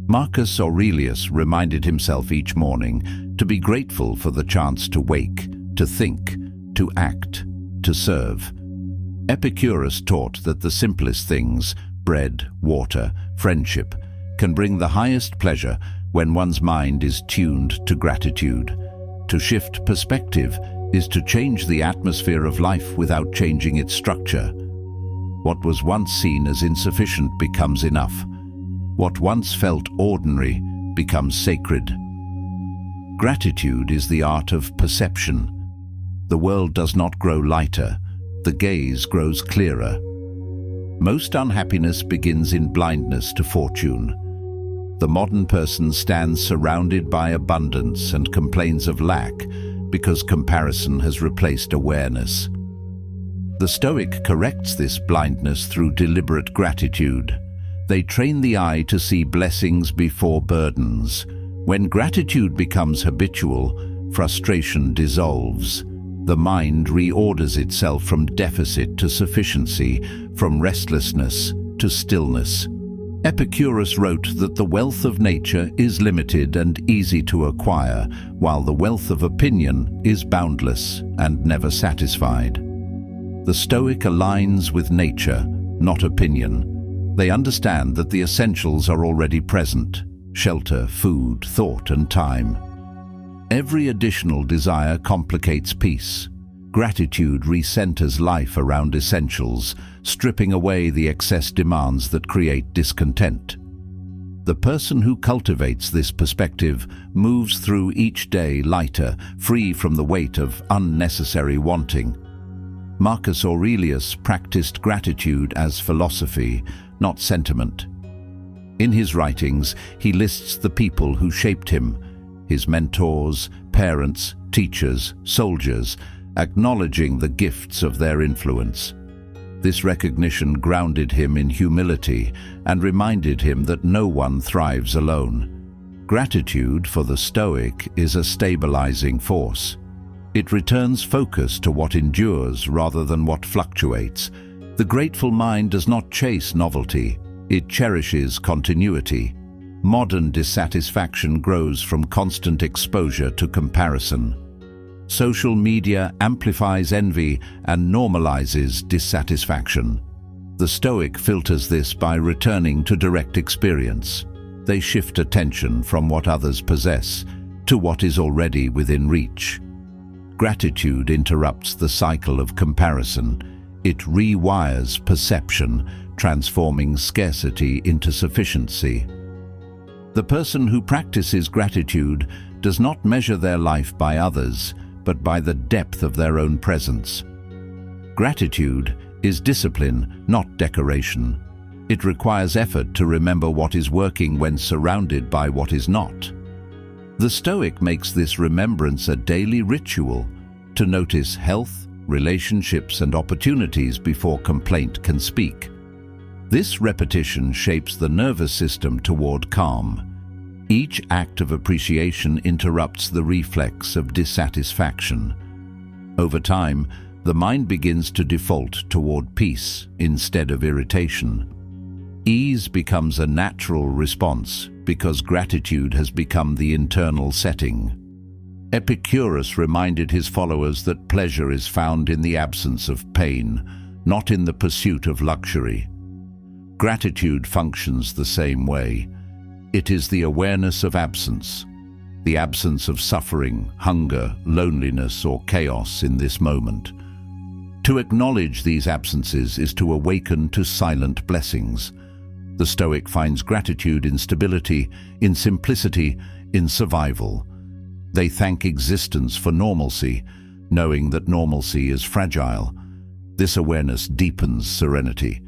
Marcus Aurelius reminded himself each morning to be grateful for the chance to wake, to think, to act, to serve. Epicurus taught that the simplest things, bread, water, friendship, can bring the highest pleasure when one's mind is tuned to gratitude. To shift perspective is to change the atmosphere of life without changing its structure. What was once seen as insufficient becomes enough. What once felt ordinary becomes sacred. Gratitude is the art of perception. The world does not grow lighter, the gaze grows clearer. Most unhappiness begins in blindness to fortune. The modern person stands surrounded by abundance and complains of lack because comparison has replaced awareness. The Stoic corrects this blindness through deliberate gratitude. They train the eye to see blessings before burdens. When gratitude becomes habitual, frustration dissolves. The mind reorders itself from deficit to sufficiency, from restlessness to stillness. Epicurus wrote that the wealth of nature is limited and easy to acquire, while the wealth of opinion is boundless and never satisfied. The Stoic aligns with nature, not opinion. They understand that the essentials are already present: shelter, food, thought, and time. Every additional desire complicates peace. Gratitude recenters life around essentials, stripping away the excess demands that create discontent. The person who cultivates this perspective moves through each day lighter, free from the weight of unnecessary wanting. Marcus Aurelius practiced gratitude as philosophy, not sentiment. In his writings, he lists the people who shaped him: his mentors, parents, teachers, soldiers, acknowledging the gifts of their influence. This recognition grounded him in humility and reminded him that no one thrives alone. Gratitude for the Stoic is a stabilizing force. It returns focus to what endures rather than what fluctuates. The grateful mind does not chase novelty, it cherishes continuity. Modern dissatisfaction grows from constant exposure to comparison. Social media amplifies envy and normalizes dissatisfaction. The Stoic filters this by returning to direct experience. They shift attention from what others possess to what is already within reach. Gratitude interrupts the cycle of comparison. It rewires perception, transforming scarcity into sufficiency. The person who practices gratitude does not measure their life by others, but by the depth of their own presence. Gratitude is discipline, not decoration. It requires effort to remember what is working when surrounded by what is not. The Stoic makes this remembrance a daily ritual to notice health, relationships, and opportunities before complaint can speak. This repetition shapes the nervous system toward calm. Each act of appreciation interrupts the reflex of dissatisfaction. Over time, the mind begins to default toward peace instead of irritation. Ease becomes a natural response because gratitude has become the internal setting. Epicurus reminded his followers that pleasure is found in the absence of pain, not in the pursuit of luxury. Gratitude functions the same way. It is the awareness of absence, the absence of suffering, hunger, loneliness, or chaos in this moment. To acknowledge these absences is to awaken to silent blessings. The Stoic finds gratitude in stability, in simplicity, in survival. They thank existence for normalcy, knowing that normalcy is fragile. This awareness deepens serenity.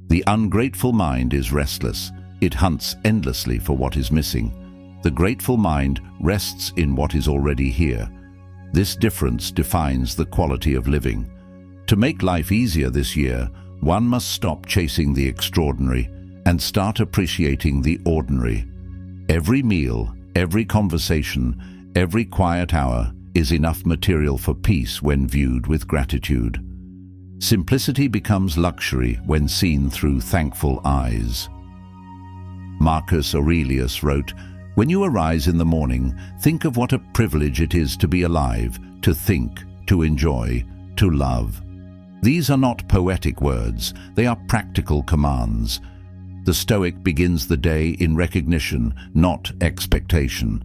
The ungrateful mind is restless. It hunts endlessly for what is missing. The grateful mind rests in what is already here. This difference defines the quality of living. To make life easier this year, one must stop chasing the extraordinary and start appreciating the ordinary. Every meal, every conversation, every quiet hour is enough material for peace when viewed with gratitude. Simplicity becomes luxury when seen through thankful eyes. Marcus Aurelius wrote, "When you arise in the morning, think of what a privilege it is to be alive, to think, to enjoy, to love." These are not poetic words, they are practical commands. The Stoic begins the day in recognition, not expectation.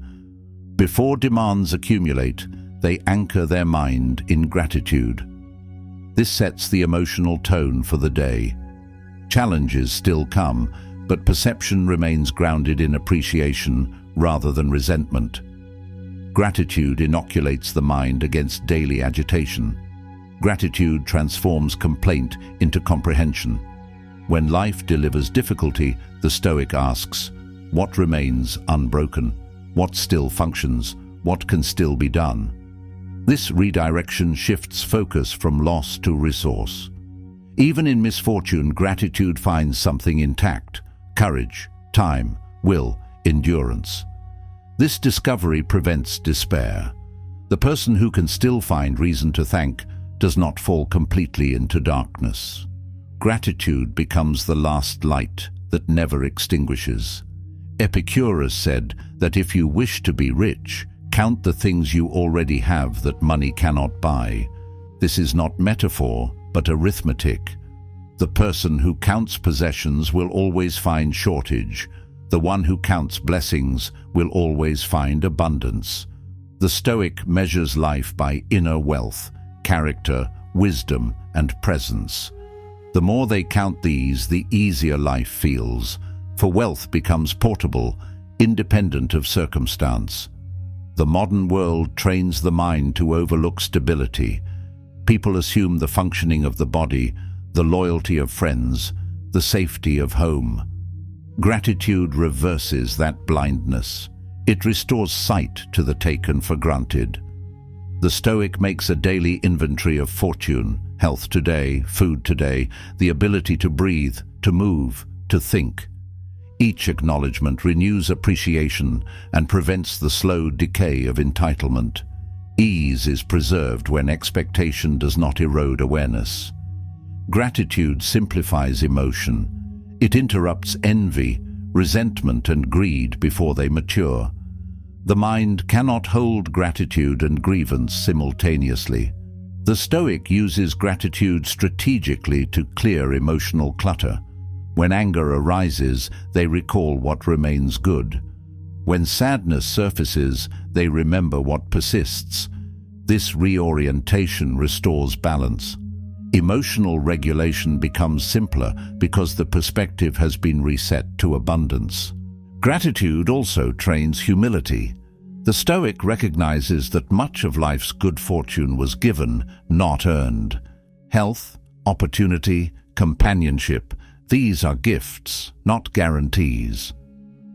Before demands accumulate, they anchor their mind in gratitude. This sets the emotional tone for the day. Challenges still come, but perception remains grounded in appreciation rather than resentment. Gratitude inoculates the mind against daily agitation. Gratitude transforms complaint into comprehension. When life delivers difficulty, the Stoic asks, what remains unbroken? What still functions? What can still be done? This redirection shifts focus from loss to resource. Even in misfortune, gratitude finds something intact: courage, time, will, endurance. This discovery prevents despair. The person who can still find reason to thank does not fall completely into darkness. Gratitude becomes the last light that never extinguishes. Epicurus said that if you wish to be rich, count the things you already have that money cannot buy. This is not metaphor, but arithmetic. The person who counts possessions will always find shortage. The one who counts blessings will always find abundance. The Stoic measures life by inner wealth, character, wisdom, and presence. The more they count these, the easier life feels, for wealth becomes portable, independent of circumstance. The modern world trains the mind to overlook stability. People assume the functioning of the body, the loyalty of friends, the safety of home. Gratitude reverses that blindness. It restores sight to the taken for granted. The Stoic makes a daily inventory of fortune: health today, food today, the ability to breathe, to move, to think. Each acknowledgement renews appreciation and prevents the slow decay of entitlement. Ease is preserved when expectation does not erode awareness. Gratitude simplifies emotion. It interrupts envy, resentment, and greed before they mature. The mind cannot hold gratitude and grievance simultaneously. The Stoic uses gratitude strategically to clear emotional clutter. When anger arises, they recall what remains good. When sadness surfaces, they remember what persists. This reorientation restores balance. Emotional regulation becomes simpler because the perspective has been reset to abundance. Gratitude also trains humility. The Stoic recognizes that much of life's good fortune was given, not earned. Health, opportunity, companionship, these are gifts, not guarantees.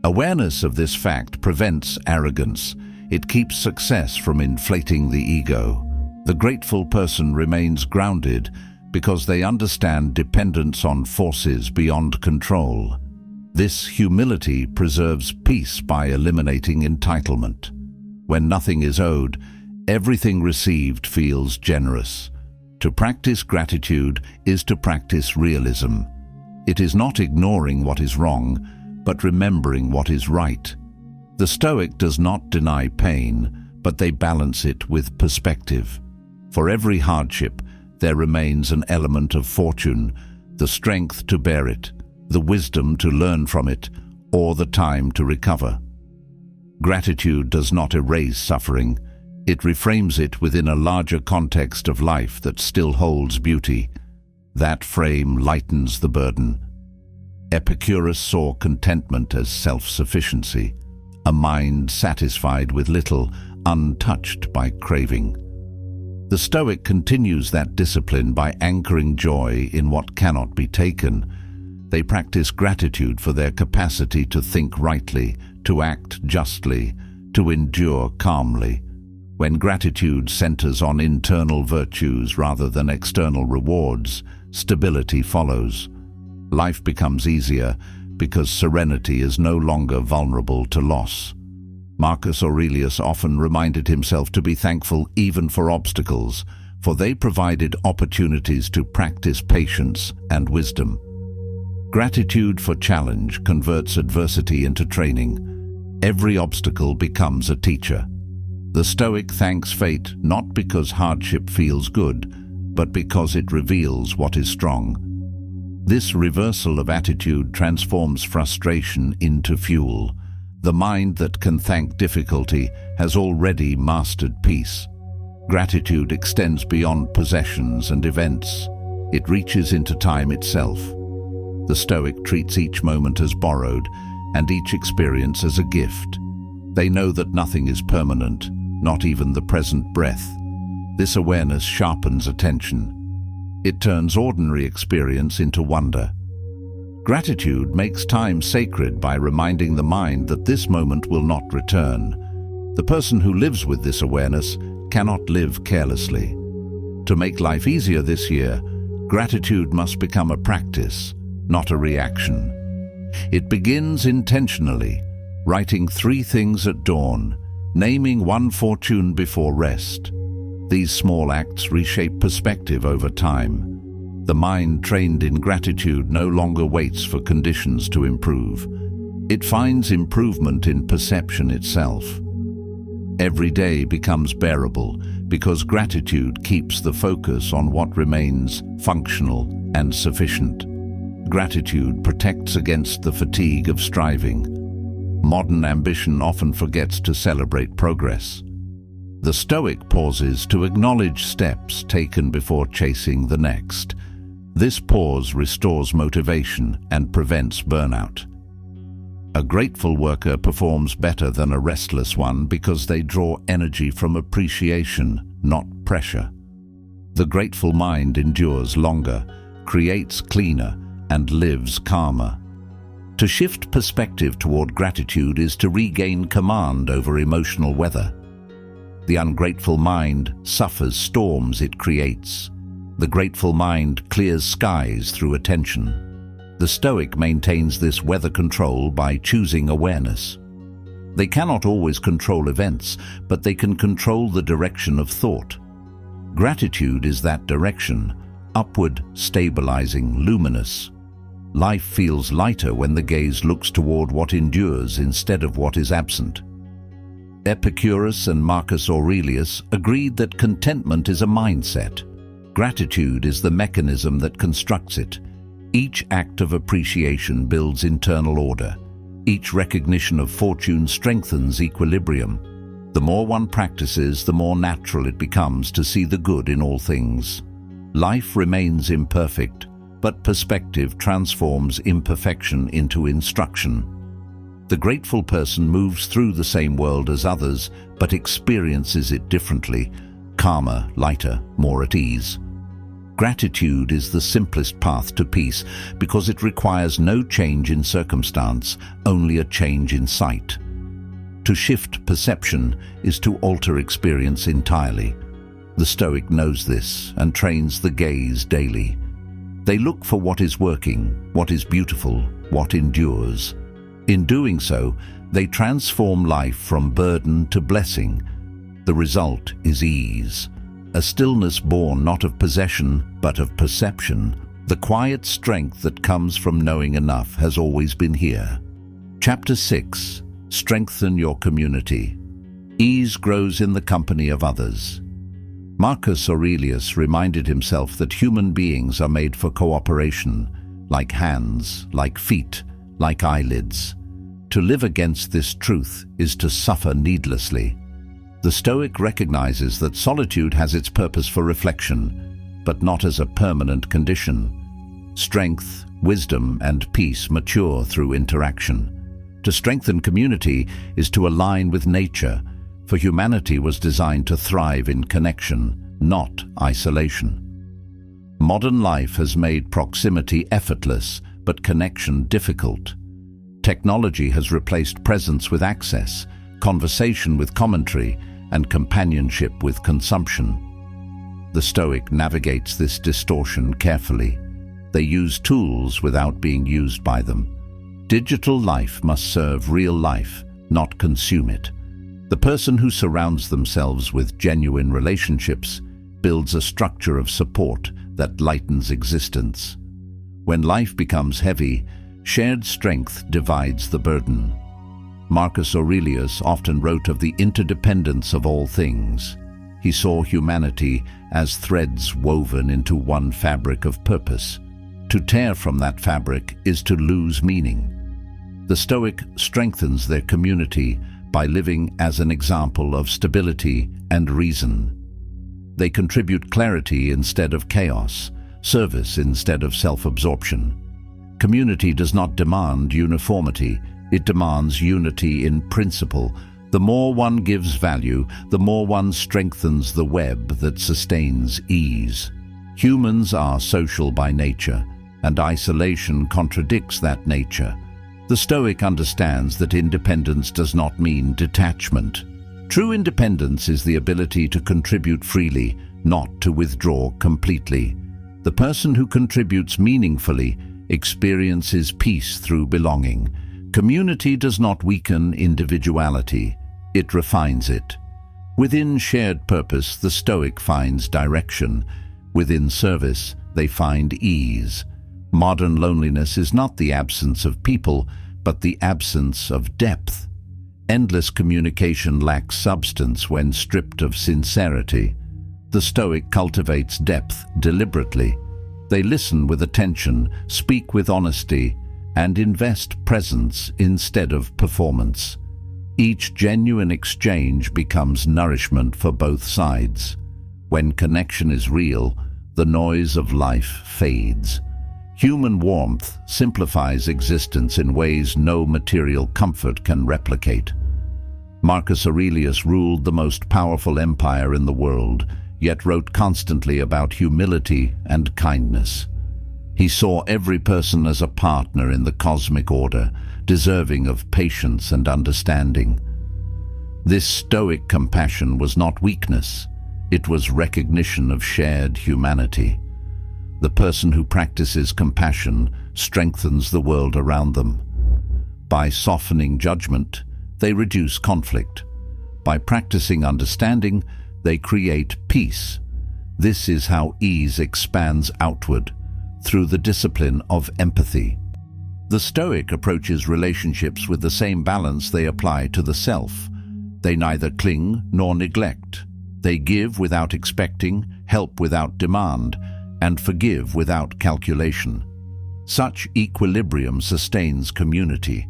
Awareness of this fact prevents arrogance. It keeps success from inflating the ego. The grateful person remains grounded because they understand dependence on forces beyond control. This humility preserves peace by eliminating entitlement. When nothing is owed, everything received feels generous. To practice gratitude is to practice realism. It is not ignoring what is wrong, but remembering what is right. The Stoic does not deny pain, but they balance it with perspective. For every hardship, there remains an element of fortune, the strength to bear it, the wisdom to learn from it, or the time to recover. Gratitude does not erase suffering. It reframes it within a larger context of life that still holds beauty. That frame lightens the burden. Epicurus saw contentment as self-sufficiency, a mind satisfied with little, untouched by craving. The Stoic continues that discipline by anchoring joy in what cannot be taken. They practice gratitude for their capacity to think rightly, to act justly, to endure calmly. When gratitude centers on internal virtues rather than external rewards, stability follows. Life becomes easier because serenity is no longer vulnerable to loss. Marcus Aurelius often reminded himself to be thankful even for obstacles, for they provided opportunities to practice patience and wisdom. Gratitude for challenge converts adversity into training. Every obstacle becomes a teacher. The Stoic thanks fate not because hardship feels good, but because it reveals what is strong. This reversal of attitude transforms frustration into fuel. The mind that can thank difficulty has already mastered peace. Gratitude extends beyond possessions and events. It reaches into time itself. The Stoic treats each moment as borrowed and each experience as a gift. They know that nothing is permanent, not even the present breath. This awareness sharpens attention. It turns ordinary experience into wonder. Gratitude makes time sacred by reminding the mind that this moment will not return. The person who lives with this awareness cannot live carelessly. To make life easier this year, gratitude must become a practice, not a reaction. It begins intentionally, writing 3 things at dawn, naming one fortune before rest. These small acts reshape perspective over time. The mind trained in gratitude no longer waits for conditions to improve. It finds improvement in perception itself. Every day becomes bearable because gratitude keeps the focus on what remains functional and sufficient. Gratitude protects against the fatigue of striving. Modern ambition often forgets to celebrate progress. The Stoic pauses to acknowledge steps taken before chasing the next. This pause restores motivation and prevents burnout. A grateful worker performs better than a restless one because they draw energy from appreciation, not pressure. The grateful mind endures longer, creates cleaner, and lives calmer. To shift perspective toward gratitude is to regain command over emotional weather. The ungrateful mind suffers storms it creates. The grateful mind clears skies through attention. The Stoic maintains this weather control by choosing awareness. They cannot always control events, but they can control the direction of thought. Gratitude is that direction, upward, stabilizing, luminous. Life feels lighter when the gaze looks toward what endures instead of what is absent. Epicurus and Marcus Aurelius agreed that contentment is a mindset. Gratitude is the mechanism that constructs it. Each act of appreciation builds internal order. Each recognition of fortune strengthens equilibrium. The more one practices, the more natural it becomes to see the good in all things. Life remains imperfect, but perspective transforms imperfection into instruction. The grateful person moves through the same world as others, but experiences it differently, calmer, lighter, more at ease. Gratitude is the simplest path to peace because it requires no change in circumstance, only a change in sight. To shift perception is to alter experience entirely. The Stoic knows this and trains the gaze daily. They look for what is working, what is beautiful, what endures. In doing so, they transform life from burden to blessing. The result is ease. A stillness born not of possession, but of perception. The quiet strength that comes from knowing enough has always been here. Chapter 6. Strengthen your community. Ease grows in the company of others. Marcus Aurelius reminded himself that human beings are made for cooperation, like hands, like feet, like eyelids. To live against this truth is to suffer needlessly. The Stoic recognizes that solitude has its purpose for reflection, but not as a permanent condition. Strength, wisdom, and peace mature through interaction. To strengthen community is to align with nature, for humanity was designed to thrive in connection, not isolation. Modern life has made proximity effortless, but connection difficult. Technology has replaced presence with access, conversation with commentary, and companionship with consumption. The Stoic navigates this distortion carefully. They use tools without being used by them. Digital life must serve real life, not consume it. The person who surrounds themselves with genuine relationships builds a structure of support that lightens existence. When life becomes heavy, shared strength divides the burden. Marcus Aurelius often wrote of the interdependence of all things. He saw humanity as threads woven into one fabric of purpose. To tear from that fabric is to lose meaning. The Stoic strengthens their community by living as an example of stability and reason. They contribute clarity instead of chaos, service instead of self-absorption. Community does not demand uniformity, it demands unity in principle. The more one gives value, the more one strengthens the web that sustains ease. Humans are social by nature, and isolation contradicts that nature. The Stoic understands that independence does not mean detachment. True independence is the ability to contribute freely, not to withdraw completely. The person who contributes meaningfully experiences peace through belonging. Community does not weaken individuality, it refines it. Within shared purpose, the Stoic finds direction. Within service, they find ease. Modern loneliness is not the absence of people, but the absence of depth. Endless communication lacks substance when stripped of sincerity. The Stoic cultivates depth deliberately. They listen with attention, speak with honesty, and invest presence instead of performance. Each genuine exchange becomes nourishment for both sides. When connection is real, the noise of life fades. Human warmth simplifies existence in ways no material comfort can replicate. Marcus Aurelius ruled the most powerful empire in the world, yet wrote constantly about humility and kindness. He saw every person as a partner in the cosmic order, deserving of patience and understanding. This Stoic compassion was not weakness, it was recognition of shared humanity. The person who practices compassion strengthens the world around them. By softening judgment, they reduce conflict. By practicing understanding, they create peace. This is how ease expands outward, through the discipline of empathy. The Stoic approaches relationships with the same balance they apply to the self. They neither cling nor neglect. They give without expecting, help without demand, and forgive without calculation. Such equilibrium sustains community.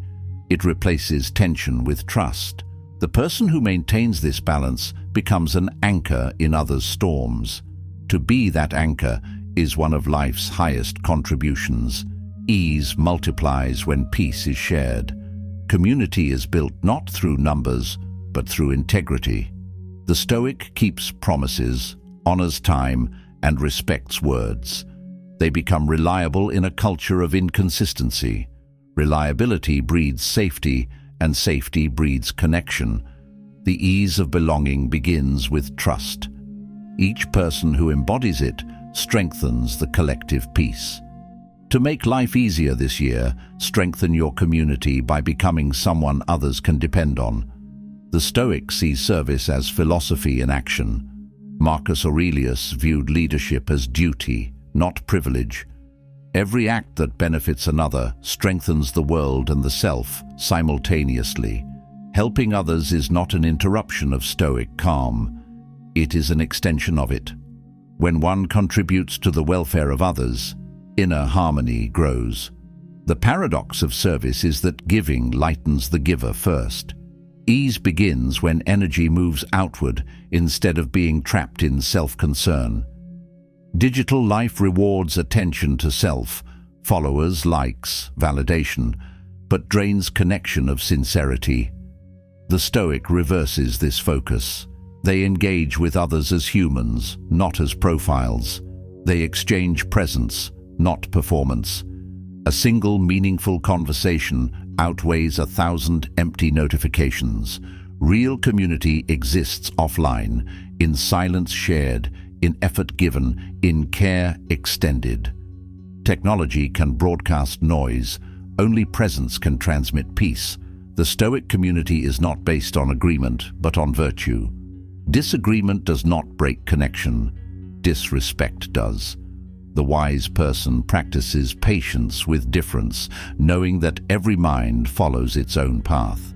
It replaces tension with trust. The person who maintains this balance becomes an anchor in others' storms. To be that anchor is one of life's highest contributions. Ease multiplies when peace is shared. Community is built not through numbers, but through integrity. The Stoic keeps promises, honors time, and respects words. They become reliable in a culture of inconsistency. Reliability breeds safety, and safety breeds connection. The ease of belonging begins with trust. Each person who embodies it strengthens the collective peace. To make life easier this year, strengthen your community by becoming someone others can depend on. The Stoics see service as philosophy in action. Marcus Aurelius viewed leadership as duty, not privilege. Every act that benefits another strengthens the world and the self simultaneously. Helping others is not an interruption of Stoic calm. It is an extension of it. When one contributes to the welfare of others, inner harmony grows. The paradox of service is that giving lightens the giver first. Ease begins when energy moves outward instead of being trapped in self-concern. Digital life rewards attention to self, followers, likes, validation, but drains connection of sincerity. The Stoic reverses this focus. They engage with others as humans, not as profiles. They exchange presence, not performance. A single meaningful conversation outweighs 1,000 empty notifications. Real community exists offline, in silence shared, in effort given, in care extended. Technology can broadcast noise, only presence can transmit peace. The Stoic community is not based on agreement, but on virtue. Disagreement does not break connection, disrespect does. The wise person practices patience with difference, knowing that every mind follows its own path.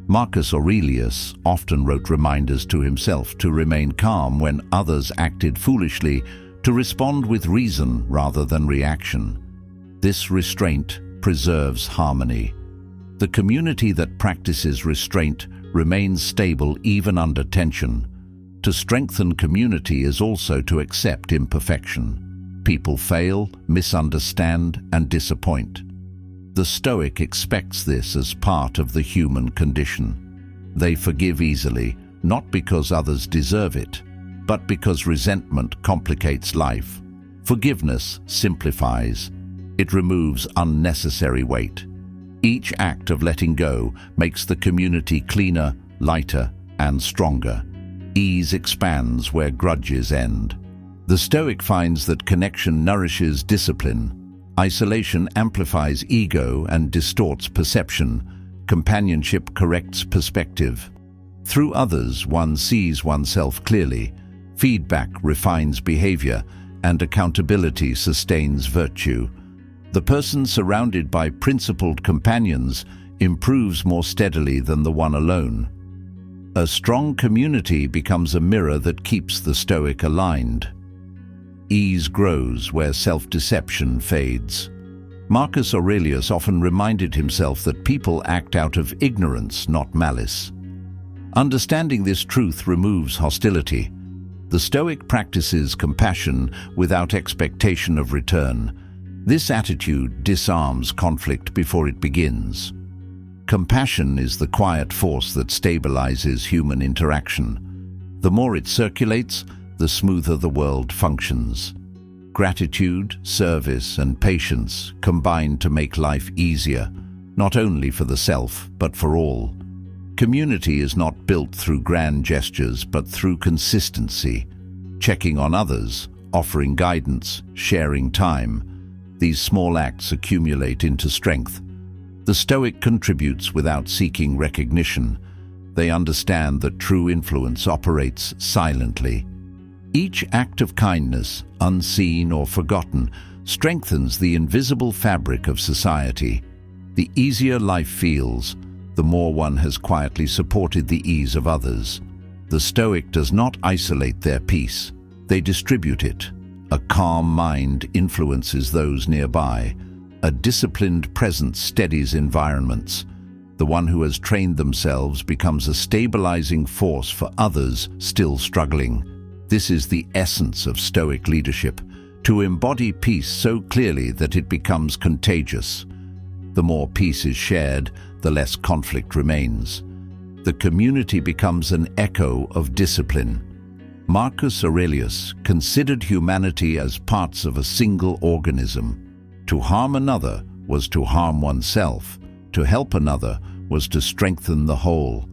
Marcus Aurelius often wrote reminders to himself to remain calm when others acted foolishly, to respond with reason rather than reaction. This restraint preserves harmony. The community that practices restraint remains stable even under tension. To strengthen community is also to accept imperfection. People fail, misunderstand, and disappoint. The Stoic expects this as part of the human condition. They forgive easily, not because others deserve it, but because resentment complicates life. Forgiveness simplifies. It removes unnecessary weight. Each act of letting go makes the community cleaner, lighter, and stronger. Ease expands where grudges end. The Stoic finds that connection nourishes discipline. Isolation amplifies ego and distorts perception. Companionship corrects perspective. Through others, one sees oneself clearly. Feedback refines behavior, and accountability sustains virtue. The person surrounded by principled companions improves more steadily than the one alone. A strong community becomes a mirror that keeps the Stoic aligned. Ease grows where self-deception fades. Marcus Aurelius often reminded himself that people act out of ignorance, not malice. Understanding this truth removes hostility. The Stoic practices compassion without expectation of return. This attitude disarms conflict before it begins. Compassion is the quiet force that stabilizes human interaction. The more it circulates, the smoother the world functions. Gratitude, service, and patience combine to make life easier, not only for the self, but for all. Community is not built through grand gestures, but through consistency, checking on others, offering guidance, sharing time. These small acts accumulate into strength. The Stoic contributes without seeking recognition. They understand that true influence operates silently. Each act of kindness, unseen or forgotten, strengthens the invisible fabric of society. The easier life feels, the more one has quietly supported the ease of others. The Stoic does not isolate their peace. They distribute it. A calm mind influences those nearby. A disciplined presence steadies environments. The one who has trained themselves becomes a stabilizing force for others still struggling. This is the essence of Stoic leadership, to embody peace so clearly that it becomes contagious. The more peace is shared, the less conflict remains. The community becomes an echo of discipline. Marcus Aurelius considered humanity as parts of a single organism. To harm another was to harm oneself. To help another was to strengthen the whole.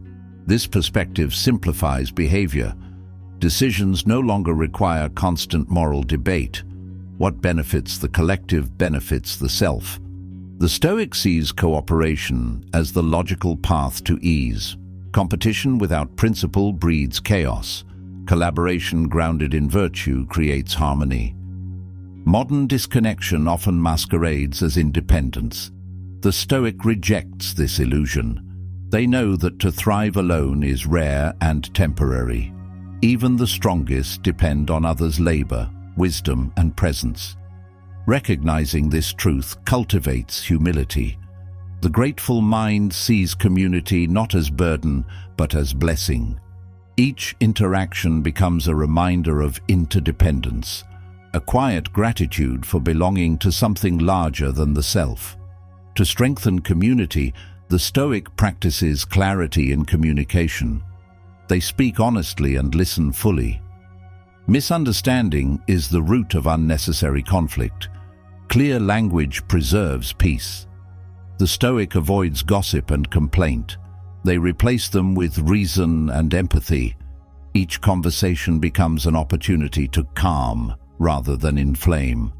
This perspective simplifies behavior. Decisions no longer require constant moral debate. What benefits the collective benefits the self. The Stoic sees cooperation as the logical path to ease. Competition without principle breeds chaos. Collaboration grounded in virtue creates harmony. Modern disconnection often masquerades as independence. The Stoic rejects this illusion. They know that to thrive alone is rare and temporary. Even the strongest depend on others' labor, wisdom, and presence. Recognizing this truth cultivates humility. The grateful mind sees community not as burden, but as blessing. Each interaction becomes a reminder of interdependence, a quiet gratitude for belonging to something larger than the self. To strengthen community, the Stoic practices clarity in communication. They speak honestly and listen fully. Misunderstanding is the root of unnecessary conflict. Clear language preserves peace. The Stoic avoids gossip and complaint. They replace them with reason and empathy. Each conversation becomes an opportunity to calm rather than inflame.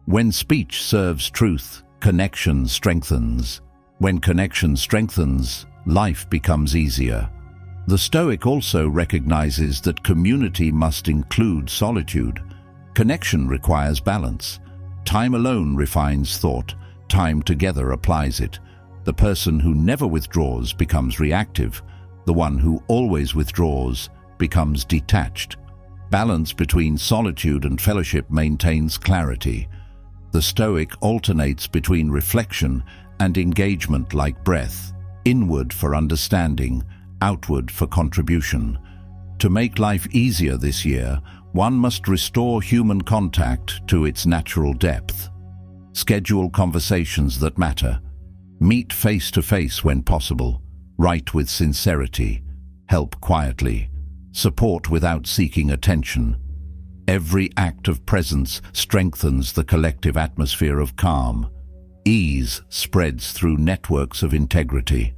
When speech serves truth, connection strengthens. When connection strengthens, life becomes easier. The Stoic also recognizes that community must include solitude. Connection requires balance. Time alone refines thought. Time together applies it. The person who never withdraws becomes reactive. The one who always withdraws becomes detached. Balance between solitude and fellowship maintains clarity. The Stoic alternates between reflection and engagement like breath, inward for understanding, outward for contribution. To make life easier this year, one must restore human contact to its natural depth. Schedule conversations that matter. Meet face to face when possible. Write with sincerity. Help quietly. Support without seeking attention. Every act of presence strengthens the collective atmosphere of calm. Ease spreads through networks of integrity.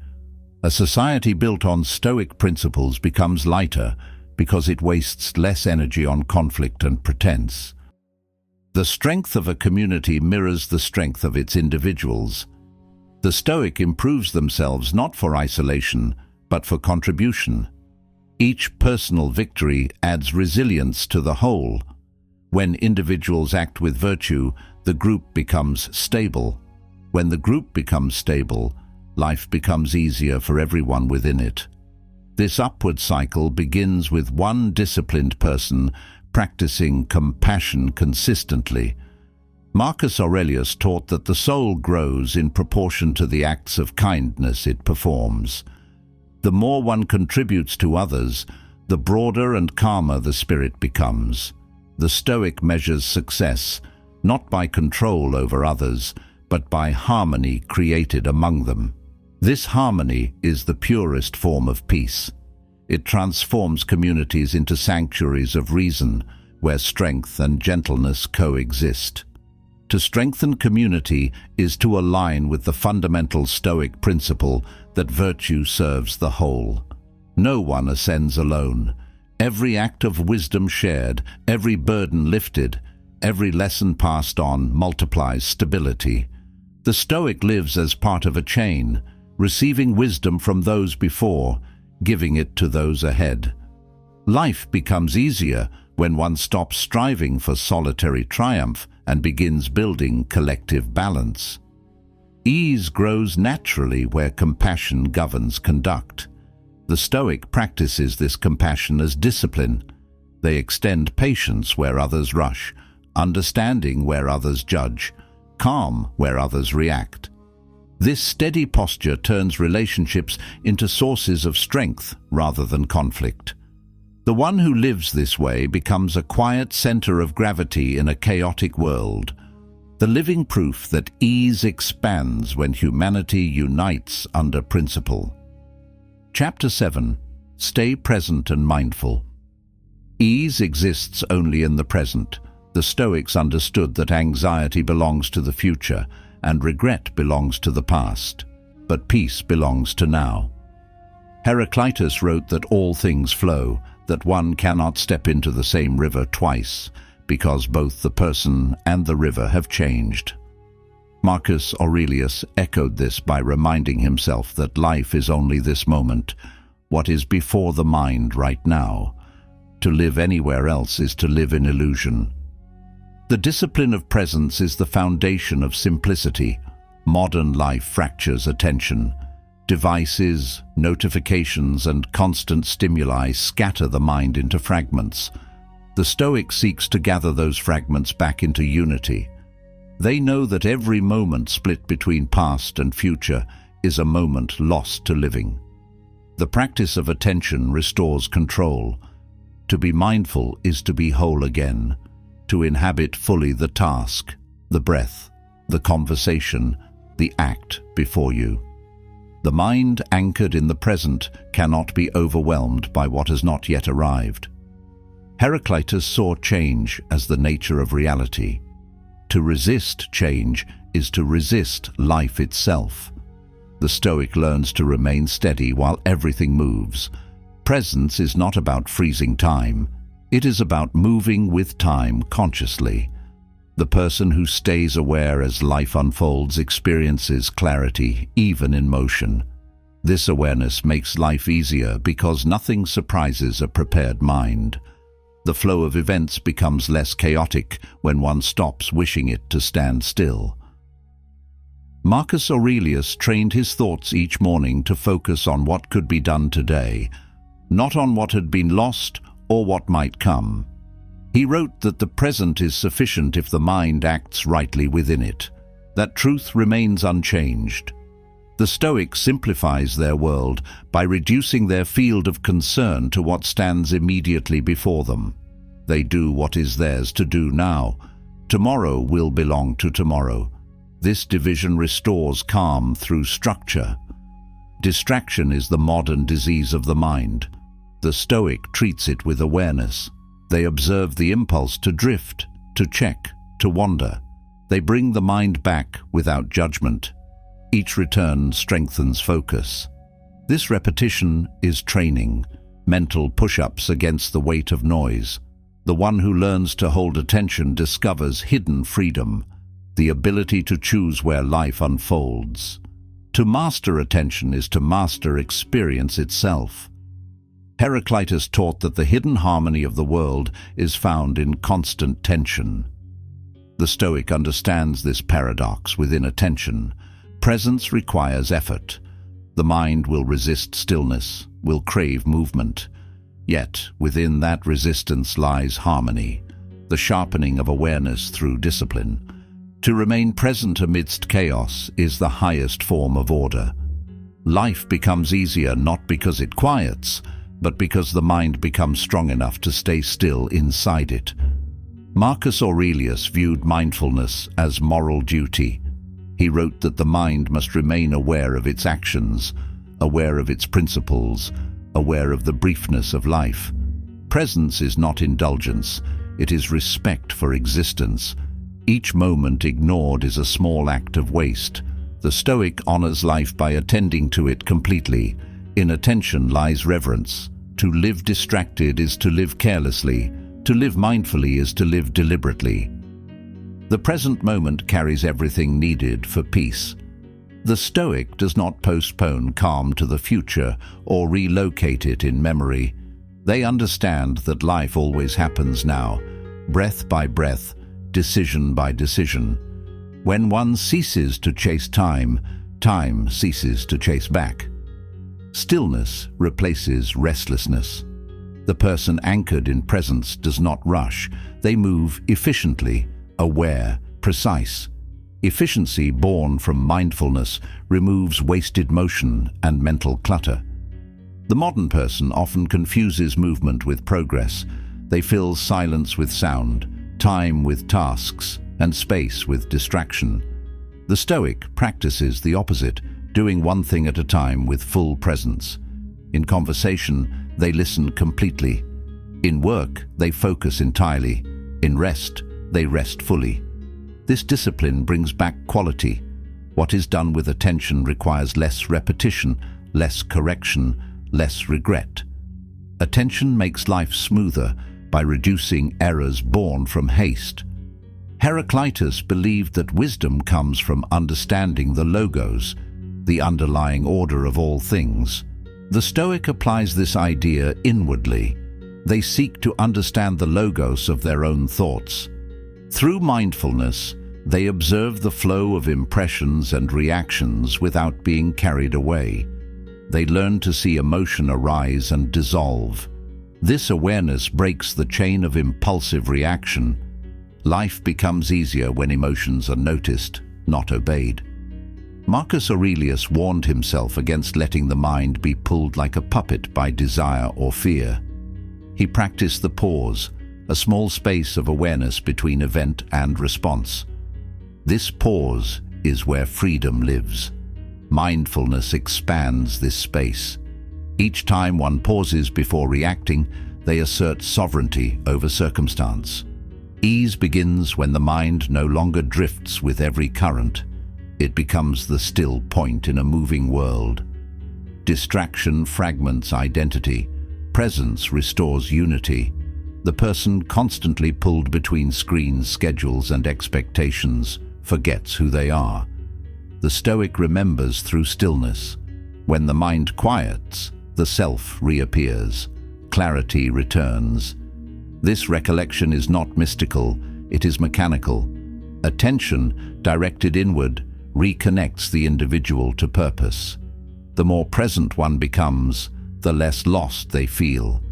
A society built on Stoic principles becomes lighter because it wastes less energy on conflict and pretense. The strength of a community mirrors the strength of its individuals. The Stoic improves themselves not for isolation, but for contribution. Each personal victory adds resilience to the whole. When individuals act with virtue, the group becomes stable. When the group becomes stable, life becomes easier for everyone within it. This upward cycle begins with one disciplined person practicing compassion consistently. Marcus Aurelius taught that the soul grows in proportion to the acts of kindness it performs. The more one contributes to others, the broader and calmer the spirit becomes. The Stoic measures success not by control over others, but by harmony created among them. This harmony is the purest form of peace. It transforms communities into sanctuaries of reason, where strength and gentleness coexist. To strengthen community is to align with the fundamental Stoic principle that virtue serves the whole. No one ascends alone. every act of wisdom shared, every burden lifted, every lesson passed on multiplies stability. The Stoic lives as part of a chain, receiving wisdom from those before, giving it to those ahead. Life becomes easier when one stops striving for solitary triumph and begins building collective balance. Ease grows naturally where compassion governs conduct. The Stoic practices this compassion as discipline. They extend patience where others rush, understanding where others judge, calm where others react. This steady posture turns relationships into sources of strength rather than conflict. The one who lives this way becomes a quiet center of gravity in a chaotic world, the living proof that ease expands when humanity unites under principle. Chapter 7. Stay present and mindful. Ease exists only in the present. The Stoics understood that anxiety belongs to the future and regret belongs to the past, but peace belongs to now. Heraclitus wrote that all things flow, that one cannot step into the same river twice, because both the person and the river have changed. Marcus Aurelius echoed this by reminding himself that life is only this moment, what is before the mind right now. To live anywhere else is to live in illusion. The discipline of presence is the foundation of simplicity. Modern life fractures attention. Devices, notifications, and constant stimuli scatter the mind into fragments. The Stoic seeks to gather those fragments back into unity. They know that every moment split between past and future is a moment lost to living. The practice of attention restores control. To be mindful is to be whole again, to inhabit fully the task, the breath, the conversation, the act before you. The mind anchored in the present cannot be overwhelmed by what has not yet arrived. Heraclitus saw change as the nature of reality. To resist change is to resist life itself. The Stoic learns to remain steady while everything moves. Presence is not about freezing time. It is about moving with time consciously. The person who stays aware as life unfolds experiences clarity, even in motion. This awareness makes life easier because nothing surprises a prepared mind. The flow of events becomes less chaotic when one stops wishing it to stand still. Marcus Aurelius trained his thoughts each morning to focus on what could be done today, not on what had been lost or what might come. He wrote that the present is sufficient if the mind acts rightly within it, that truth remains unchanged. The Stoic simplifies their world by reducing their field of concern to what stands immediately before them. They do what is theirs to do now. Tomorrow will belong to tomorrow. This division restores calm through structure. Distraction is the modern disease of the mind. The Stoic treats it with awareness. They observe the impulse to drift, to check, to wander. They bring the mind back without judgment. Each return strengthens focus. This repetition is training, mental push-ups against the weight of noise. The one who learns to hold attention discovers hidden freedom, the ability to choose where life unfolds. To master attention is to master experience itself. Heraclitus taught that the hidden harmony of the world is found in constant tension. The Stoic understands this paradox within attention. Presence requires effort. The mind will resist stillness, will crave movement. Yet, within that resistance lies harmony, the sharpening of awareness through discipline. To remain present amidst chaos is the highest form of order. Life becomes easier not because it quiets, but because the mind becomes strong enough to stay still inside it. Marcus Aurelius viewed mindfulness as moral duty. He wrote that the mind must remain aware of its actions, aware of its principles, aware of the briefness of life. Presence is not indulgence, it is respect for existence. Each moment ignored is a small act of waste. The Stoic honors life by attending to it completely. In attention lies reverence. To live distracted is to live carelessly. To live mindfully is to live deliberately. The present moment carries everything needed for peace. The Stoic does not postpone calm to the future or relocate it in memory. They understand that life always happens now, breath by breath, decision by decision. When one ceases to chase time, time ceases to chase back. Stillness replaces restlessness. The person anchored in presence does not rush. They move efficiently, aware, precise. Efficiency born from mindfulness removes wasted motion and mental clutter. The modern person often confuses movement with progress. They fill silence with sound, time with tasks, and space with distraction. The Stoic practices the opposite, doing one thing at a time with full presence. In conversation, they listen completely. In work, they focus entirely. In rest, they rest fully. This discipline brings back quality. What is done with attention requires less repetition, less correction, less regret. Attention makes life smoother by reducing errors born from haste. Heraclitus believed that wisdom comes from understanding the logos, the underlying order of all things. The Stoic applies this idea inwardly. They seek to understand the logos of their own thoughts. Through mindfulness, they observe the flow of impressions and reactions without being carried away. They learn to see emotion arise and dissolve. This awareness breaks the chain of impulsive reaction. Life becomes easier when emotions are noticed, not obeyed. Marcus Aurelius warned himself against letting the mind be pulled like a puppet by desire or fear. He practiced the pause, a small space of awareness between event and response. This pause is where freedom lives. Mindfulness expands this space. Each time one pauses before reacting, they assert sovereignty over circumstance. Ease begins when the mind no longer drifts with every current. It becomes the still point in a moving world. Distraction fragments identity. Presence restores unity. The person constantly pulled between screens, schedules, and expectations forgets who they are. The Stoic remembers through stillness. When the mind quiets, the self reappears. Clarity returns. This recollection is not mystical, it is mechanical. Attention, directed inward, reconnects the individual to purpose. The more present one becomes, the less lost they feel.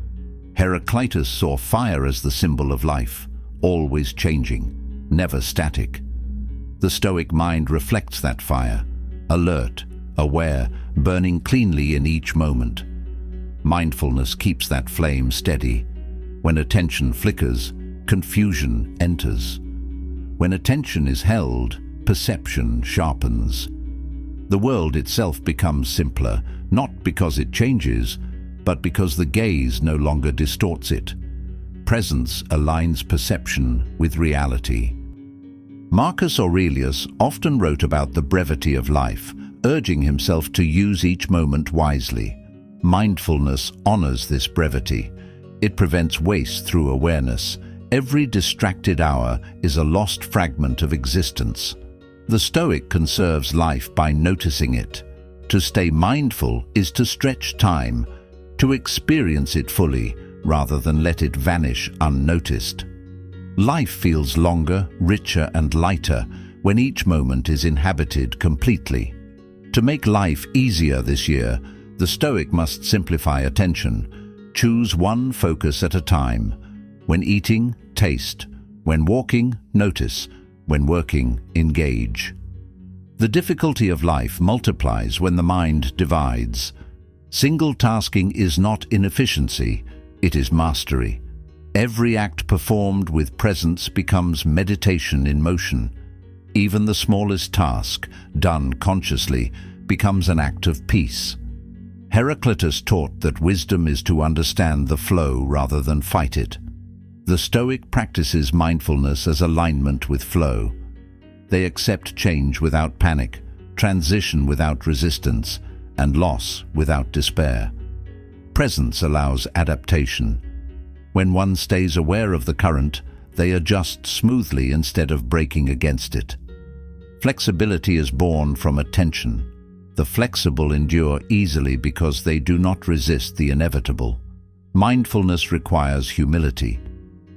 Heraclitus saw fire as the symbol of life, always changing, never static. The Stoic mind reflects that fire, alert, aware, burning cleanly in each moment. Mindfulness keeps that flame steady. When attention flickers, confusion enters. When attention is held, perception sharpens. The world itself becomes simpler, not because it changes, but because the gaze no longer distorts it. Presence aligns perception with reality. Marcus Aurelius often wrote about the brevity of life, urging himself to use each moment wisely. Mindfulness honors this brevity. It prevents waste through awareness. Every distracted hour is a lost fragment of existence. The Stoic conserves life by noticing it. To stay mindful is to stretch time, to experience it fully rather than let it vanish unnoticed. Life feels longer, richer, and lighter when each moment is inhabited completely. To make life easier this year, the Stoic must simplify attention. Choose one focus at a time. When eating, taste. When walking, notice. When working, engage. The difficulty of life multiplies when the mind divides. Single tasking is not inefficiency, it is mastery. Every act performed with presence becomes meditation in motion. Even the smallest task, done consciously, becomes an act of peace. Heraclitus taught that wisdom is to understand the flow rather than fight it. The Stoic practices mindfulness as alignment with flow. They accept change without panic, transition without resistance, and loss without despair. Presence allows adaptation. When one stays aware of the current, they adjust smoothly instead of breaking against it. Flexibility is born from attention. The flexible endure easily because they do not resist the inevitable. Mindfulness requires humility.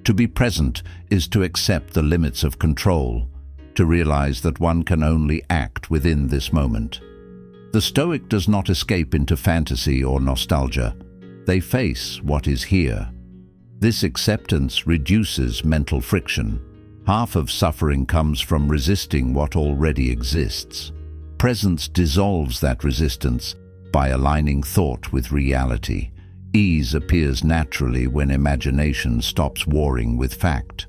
To be present is to accept the limits of control, to realize that one can only act within this moment. The Stoic does not escape into fantasy or nostalgia. They face what is here. This acceptance reduces mental friction. Half of suffering comes from resisting what already exists. Presence dissolves that resistance by aligning thought with reality. Ease appears naturally when imagination stops warring with fact.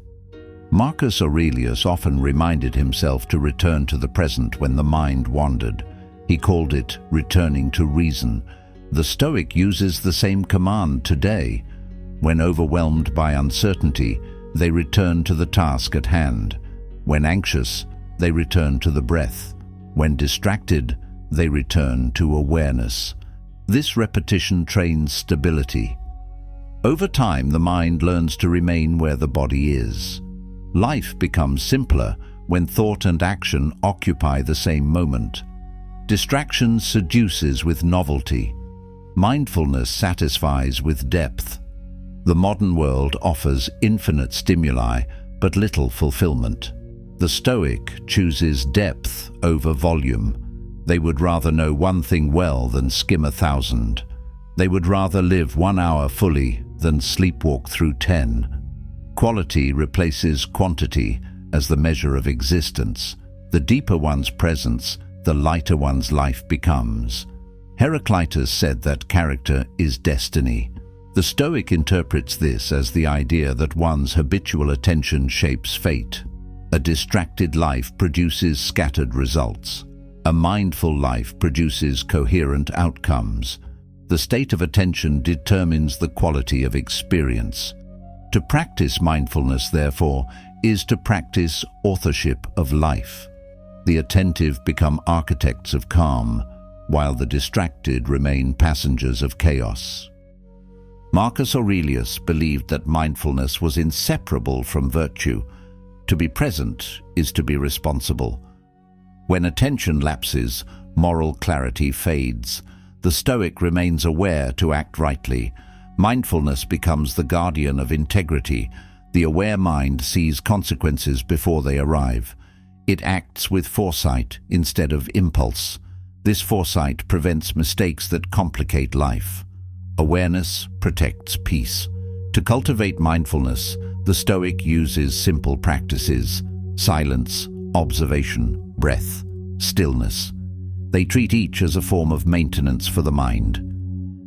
Marcus Aurelius often reminded himself to return to the present when the mind wandered. He called it returning to reason. The Stoic uses the same command today. When overwhelmed by uncertainty, they return to the task at hand. When anxious, they return to the breath. When distracted, they return to awareness. This repetition trains stability. Over time, the mind learns to remain where the body is. Life becomes simpler when thought and action occupy the same moment. Distraction seduces with novelty. Mindfulness satisfies with depth. The modern world offers infinite stimuli, but little fulfillment. The Stoic chooses depth over volume. They would rather know one thing well than skim 1,000. They would rather live 1 hour fully than sleepwalk through 10. Quality replaces quantity as the measure of existence. The deeper one's presence, the lighter one's life becomes. Heraclitus said that character is destiny. The Stoic interprets this as the idea that one's habitual attention shapes fate. A distracted life produces scattered results. A mindful life produces coherent outcomes. The state of attention determines the quality of experience. To practice mindfulness, therefore, is to practice authorship of life. The attentive become architects of calm, while the distracted remain passengers of chaos. Marcus Aurelius believed that mindfulness was inseparable from virtue. To be present is to be responsible. When attention lapses, moral clarity fades. The Stoic remains aware to act rightly. Mindfulness becomes the guardian of integrity. The aware mind sees consequences before they arrive. It acts with foresight instead of impulse. This foresight prevents mistakes that complicate life. Awareness protects peace. To cultivate mindfulness, the Stoic uses simple practices: silence, observation, breath, stillness. They treat each as a form of maintenance for the mind.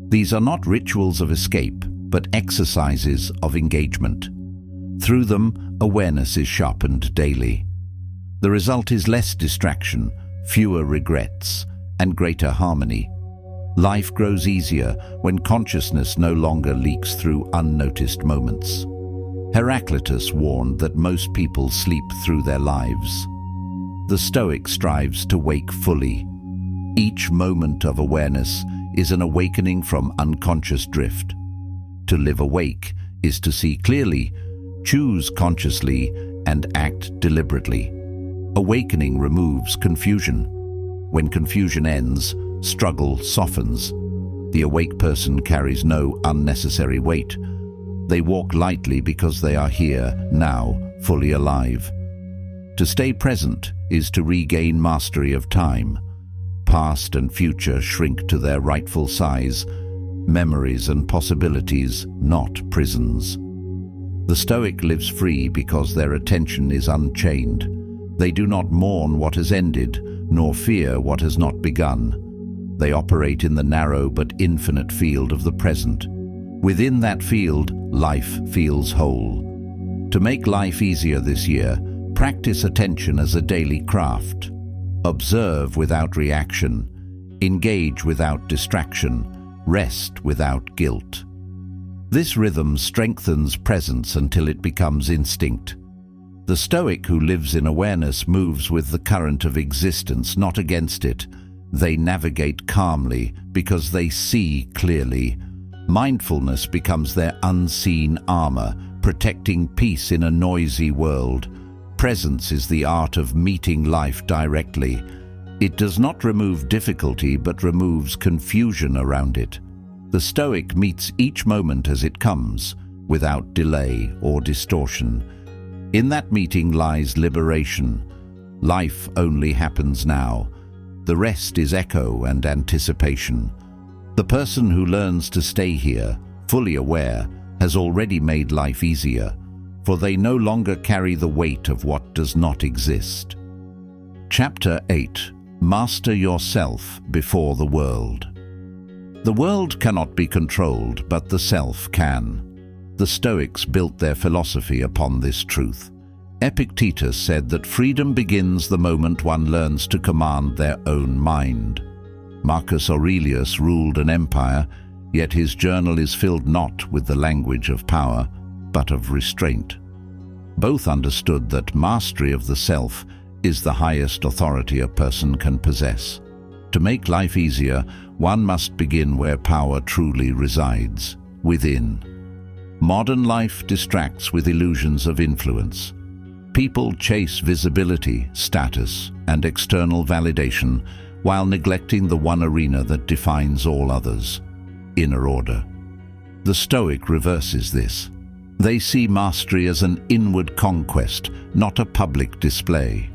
These are not rituals of escape, but exercises of engagement. Through them, awareness is sharpened daily. The result is less distraction, fewer regrets, and greater harmony. Life grows easier when consciousness no longer leaks through unnoticed moments. Heraclitus warned that most people sleep through their lives. The Stoic strives to wake fully. Each moment of awareness is an awakening from unconscious drift. To live awake is to see clearly, choose consciously, and act deliberately. Awakening removes confusion. When confusion ends, struggle softens. The awake person carries no unnecessary weight. They walk lightly because they are here, now, fully alive. To stay present is to regain mastery of time. Past and future shrink to their rightful size, memories and possibilities, not prisons. The Stoic lives free because their attention is unchained. They do not mourn what has ended, nor fear what has not begun. They operate in the narrow but infinite field of the present. Within that field, life feels whole. To make life easier this year, practice attention as a daily craft. Observe without reaction, engage without distraction, rest without guilt. This rhythm strengthens presence until it becomes instinct. The Stoic who lives in awareness moves with the current of existence, not against it. They navigate calmly because they see clearly. Mindfulness becomes their unseen armor, protecting peace in a noisy world. Presence is the art of meeting life directly. It does not remove difficulty, but removes confusion around it. The Stoic meets each moment as it comes, without delay or distortion. In that meeting lies liberation. Life only happens now. The rest is echo and anticipation. The person who learns to stay here, fully aware, has already made life easier, for they no longer carry the weight of what does not exist. Chapter 8. Master yourself before the world. The world cannot be controlled, but the self can. The Stoics built their philosophy upon this truth. Epictetus said that freedom begins the moment one learns to command their own mind. Marcus Aurelius ruled an empire, yet his journal is filled not with the language of power, but of restraint. Both understood that mastery of the self is the highest authority a person can possess. To make life easier, one must begin where power truly resides, within. Modern life distracts with illusions of influence. People chase visibility, status, and external validation while neglecting the one arena that defines all others: inner order. The Stoic reverses this. They see mastery as an inward conquest, not a public display.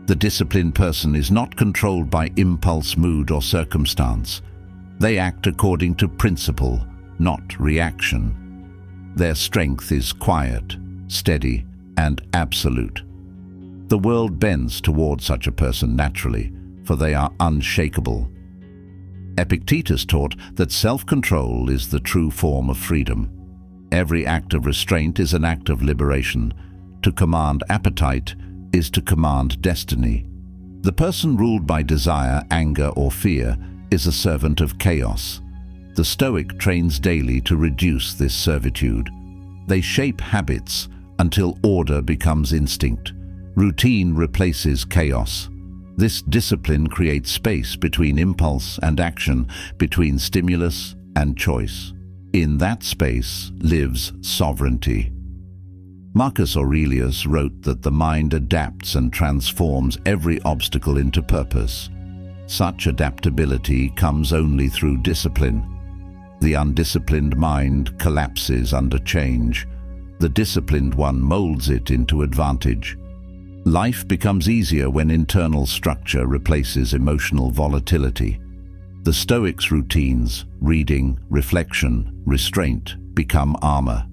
The disciplined person is not controlled by impulse, mood, or circumstance. They act according to principle, not reaction. Their strength is quiet, steady, and absolute. The world bends toward such a person naturally, for they are unshakable. Epictetus taught that self-control is the true form of freedom. Every act of restraint is an act of liberation. To command appetite is to command destiny. The person ruled by desire, anger, or fear is a servant of chaos. The Stoic trains daily to reduce this servitude. They shape habits until order becomes instinct. Routine replaces chaos. This discipline creates space between impulse and action, between stimulus and choice. In that space lives sovereignty. Marcus Aurelius wrote that the mind adapts and transforms every obstacle into purpose. Such adaptability comes only through discipline. The undisciplined mind collapses under change. The disciplined one molds it into advantage. Life becomes easier when internal structure replaces emotional volatility. The Stoics' routines, reading, reflection, restraint, become armor.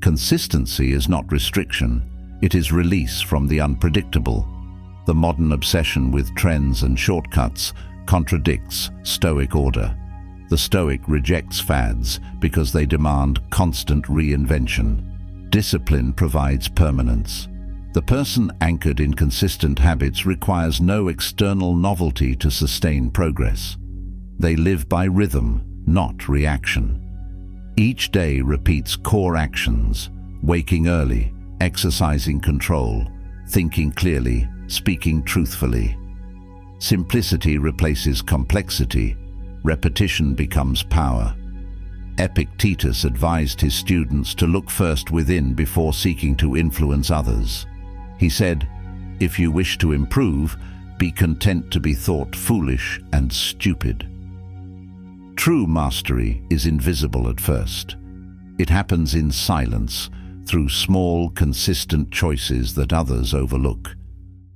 Consistency is not restriction, it is release from the unpredictable. The modern obsession with trends and shortcuts contradicts Stoic order. The Stoic rejects fads because they demand constant reinvention. Discipline provides permanence. The person anchored in consistent habits requires no external novelty to sustain progress. They live by rhythm, not reaction. Each day repeats core actions: waking early, exercising control, thinking clearly, speaking truthfully. Simplicity replaces complexity. Repetition becomes power. Epictetus advised his students to look first within before seeking to influence others. He said, "If you wish to improve, be content to be thought foolish and stupid." True mastery is invisible at first. It happens in silence, through small, consistent choices that others overlook.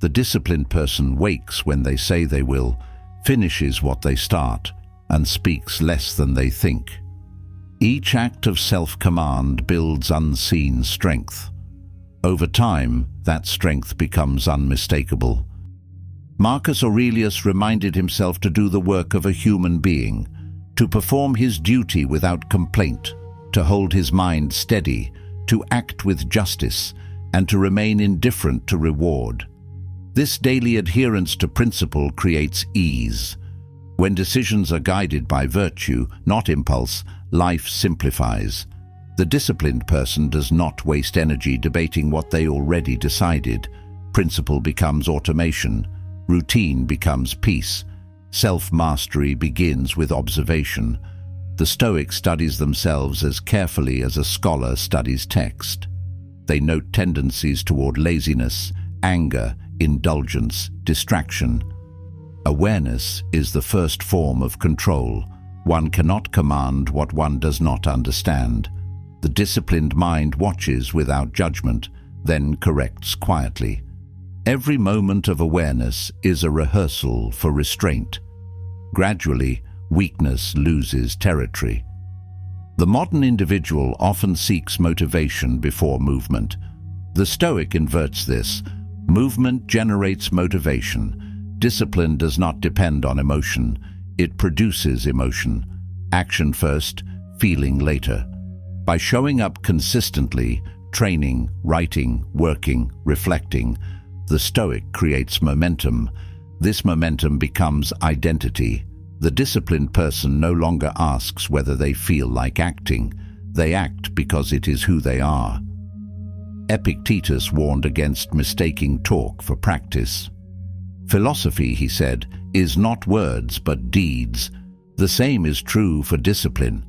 The disciplined person wakes when they say they will, finishes what they start, and speaks less than they think. Each act of self-command builds unseen strength. Over time, that strength becomes unmistakable. Marcus Aurelius reminded himself to do the work of a human being, to perform his duty without complaint, to hold his mind steady, to act with justice, and to remain indifferent to reward. This daily adherence to principle creates ease. When decisions are guided by virtue, not impulse, life simplifies. The disciplined person does not waste energy debating what they already decided. Principle becomes automation. Routine becomes peace. Self-mastery begins with observation. The Stoic studies themselves as carefully as a scholar studies text. They note tendencies toward laziness, anger, indulgence, distraction. Awareness is the first form of control. One cannot command what one does not understand. The disciplined mind watches without judgment, then corrects quietly. Every moment of awareness is a rehearsal for restraint. Gradually, weakness loses territory. The modern individual often seeks motivation before movement. The Stoic inverts this. Movement generates motivation. Discipline does not depend on emotion. It produces emotion. Action first, feeling later. By showing up consistently, training, writing, working, reflecting, the Stoic creates momentum. This momentum becomes identity. The disciplined person no longer asks whether they feel like acting. They act because it is who they are. Epictetus warned against mistaking talk for practice. Philosophy, he said, is not words but deeds. The same is true for discipline.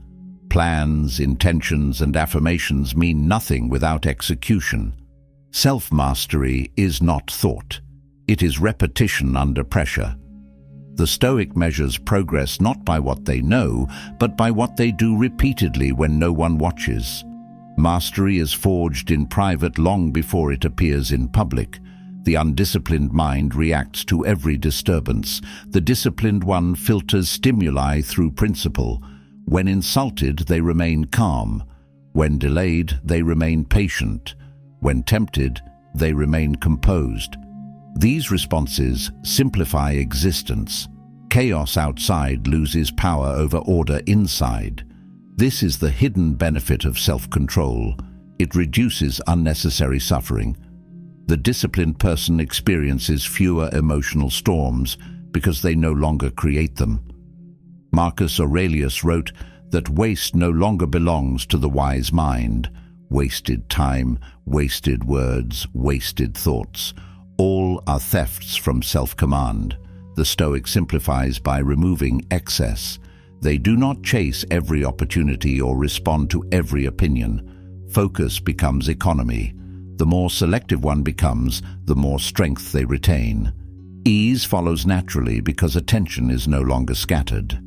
Plans, intentions, and affirmations mean nothing without execution. Self-mastery is not thought. It is repetition under pressure. The Stoic measures progress not by what they know, but by what they do repeatedly when no one watches. Mastery is forged in private long before it appears in public. The undisciplined mind reacts to every disturbance. The disciplined one filters stimuli through principle. When insulted, they remain calm. When delayed, they remain patient. When tempted, they remain composed. These responses simplify existence. Chaos outside loses power over order inside. This is the hidden benefit of self-control. It reduces unnecessary suffering. The disciplined person experiences fewer emotional storms because they no longer create them. Marcus Aurelius wrote that waste no longer belongs to the wise mind. Wasted time, wasted words, wasted thoughts. All are thefts from self-command. The Stoic simplifies by removing excess. They do not chase every opportunity or respond to every opinion. Focus becomes economy. The more selective one becomes, the more strength they retain. Ease follows naturally because attention is no longer scattered.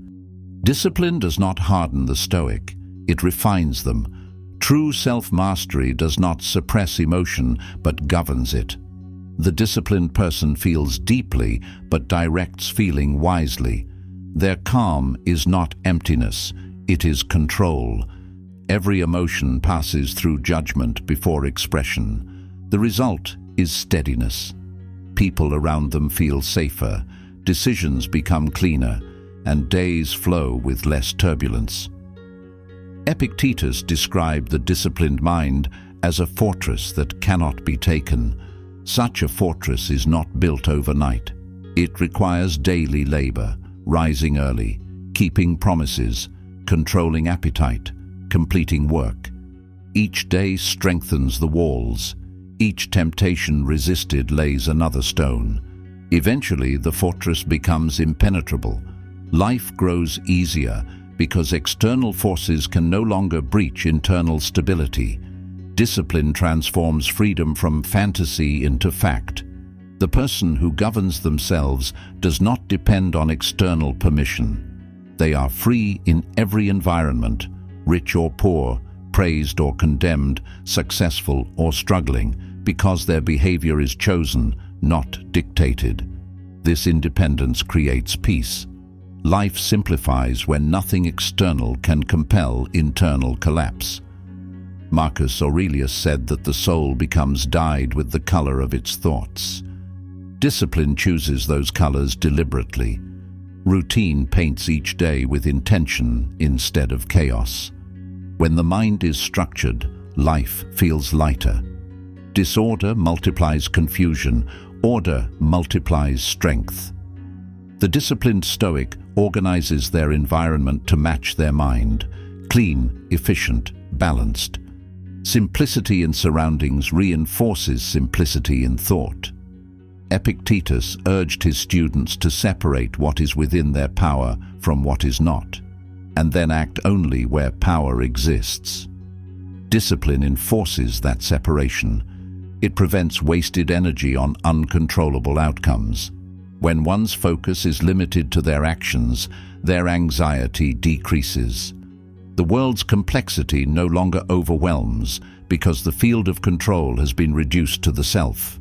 Discipline does not harden the Stoic. It refines them. True self-mastery does not suppress emotion, but governs it. The disciplined person feels deeply, but directs feeling wisely. Their calm is not emptiness, it is control. Every emotion passes through judgment before expression. The result is steadiness. People around them feel safer, decisions become cleaner, and days flow with less turbulence. Epictetus described the disciplined mind as a fortress that cannot be taken. Such a fortress is not built overnight. It requires daily labor, rising early, keeping promises, controlling appetite, completing work. Each day strengthens the walls. Each temptation resisted lays another stone. Eventually, the fortress becomes impenetrable. Life grows easier because external forces can no longer breach internal stability. Discipline transforms freedom from fantasy into fact. The person who governs themselves does not depend on external permission. They are free in every environment, rich or poor, praised or condemned, successful or struggling, because their behavior is chosen, not dictated. This independence creates peace. Life simplifies when nothing external can compel internal collapse. Marcus Aurelius said that the soul becomes dyed with the color of its thoughts. Discipline chooses those colors deliberately. Routine paints each day with intention instead of chaos. When the mind is structured, life feels lighter. Disorder multiplies confusion, order multiplies strength. The disciplined Stoic organizes their environment to match their mind, clean, efficient, balanced. Simplicity in surroundings reinforces simplicity in thought. Epictetus urged his students to separate what is within their power from what is not. and then act only where power exists. Discipline enforces that separation. It prevents wasted energy on uncontrollable outcomes. When one's focus is limited to their actions, their anxiety decreases. The world's complexity no longer overwhelms because the field of control has been reduced to the self.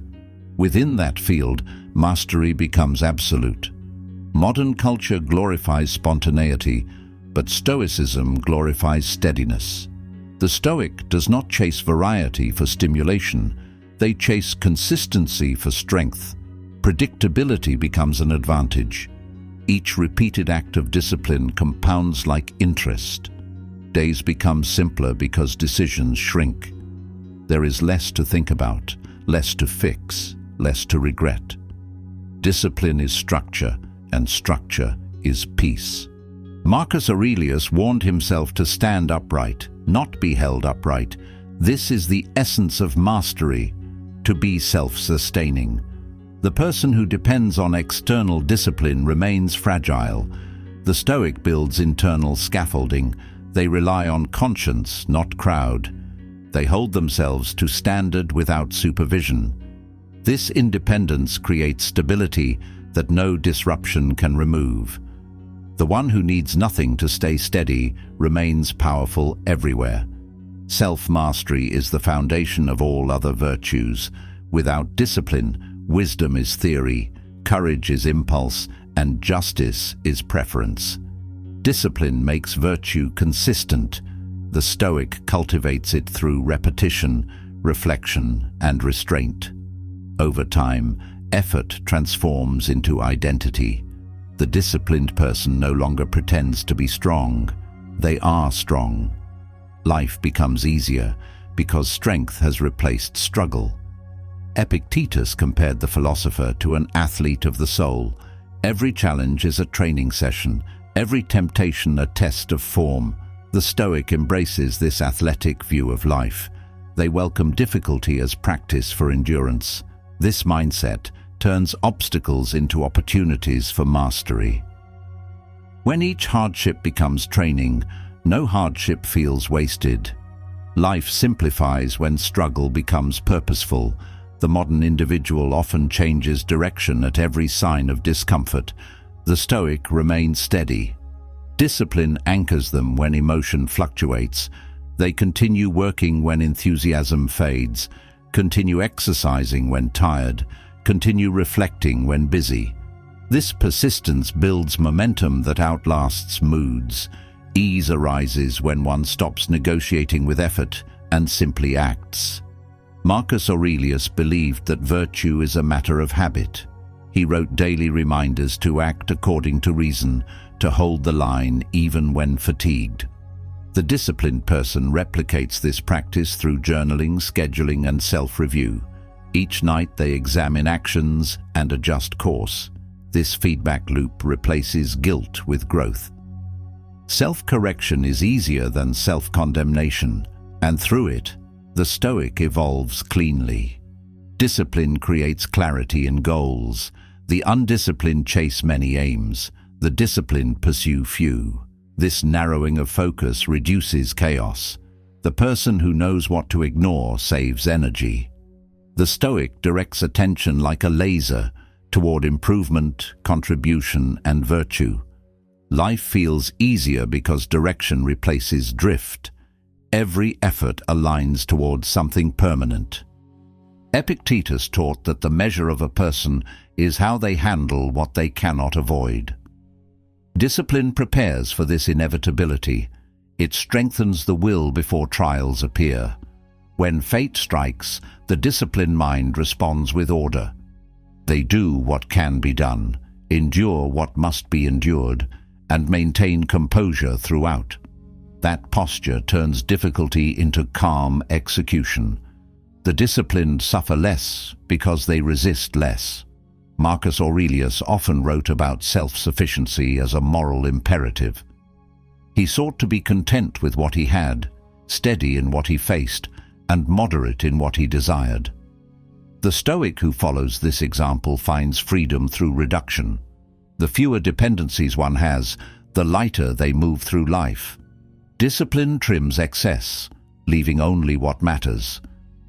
Within that field, mastery becomes absolute. Modern culture glorifies spontaneity, but Stoicism glorifies steadiness. The Stoic does not chase variety for stimulation. They chase consistency for strength. Predictability becomes an advantage. Each repeated act of discipline compounds like interest. Days become simpler because decisions shrink. There is less to think about, less to fix, less to regret. Discipline is structure, and structure is peace. Marcus Aurelius warned himself to stand upright, not be held upright. This is the essence of mastery, to be self-sustaining. The person who depends on external discipline remains fragile. The Stoic builds internal scaffolding. They rely on conscience, not crowd. They hold themselves to standard without supervision. This independence creates stability that no disruption can remove. The one who needs nothing to stay steady remains powerful everywhere. Self-mastery is the foundation of all other virtues. Without discipline, wisdom is theory, courage is impulse, and justice is preference. Discipline makes virtue consistent. The Stoic cultivates it through repetition, reflection, and restraint. Over time, effort transforms into identity. The disciplined person no longer pretends to be strong. They are strong. Life becomes easier because strength has replaced struggle. Epictetus compared the philosopher to an athlete of the soul. Every challenge is a training session, every temptation a test of form. The Stoic embraces this athletic view of life. They welcome difficulty as practice for endurance. This mindset turns obstacles into opportunities for mastery. When each hardship becomes training, no hardship feels wasted. Life simplifies when struggle becomes purposeful. The modern individual often changes direction at every sign of discomfort. The Stoic remains steady. Discipline anchors them when emotion fluctuates. They continue working when enthusiasm fades, continue exercising when tired, continue reflecting when busy. This persistence builds momentum that outlasts moods. Ease arises when one stops negotiating with effort and simply acts. Marcus Aurelius believed that virtue is a matter of habit. He wrote daily reminders to act according to reason, to hold the line even when fatigued. The disciplined person replicates this practice through journaling, scheduling, and self-review. Each night they examine actions and adjust course. This feedback loop replaces guilt with growth. Self-correction is easier than self-condemnation, and through it, the Stoic evolves cleanly. Discipline creates clarity in goals. The undisciplined chase many aims. The disciplined pursue few. This narrowing of focus reduces chaos. The person who knows what to ignore saves energy. The Stoic directs attention like a laser toward improvement, contribution, and virtue. Life feels easier because direction replaces drift. Every effort aligns towards something permanent. Epictetus taught that the measure of a person is how they handle what they cannot avoid. Discipline prepares for this inevitability. It strengthens the will before trials appear. When fate strikes, the disciplined mind responds with order. They do what can be done, endure what must be endured, and maintain composure throughout. That posture turns difficulty into calm execution. The disciplined suffer less because they resist less. Marcus Aurelius often wrote about self-sufficiency as a moral imperative. He sought to be content with what he had, steady in what he faced, and moderate in what he desired. The Stoic who follows this example finds freedom through reduction. The fewer dependencies one has, the lighter they move through life. Discipline trims excess, leaving only what matters.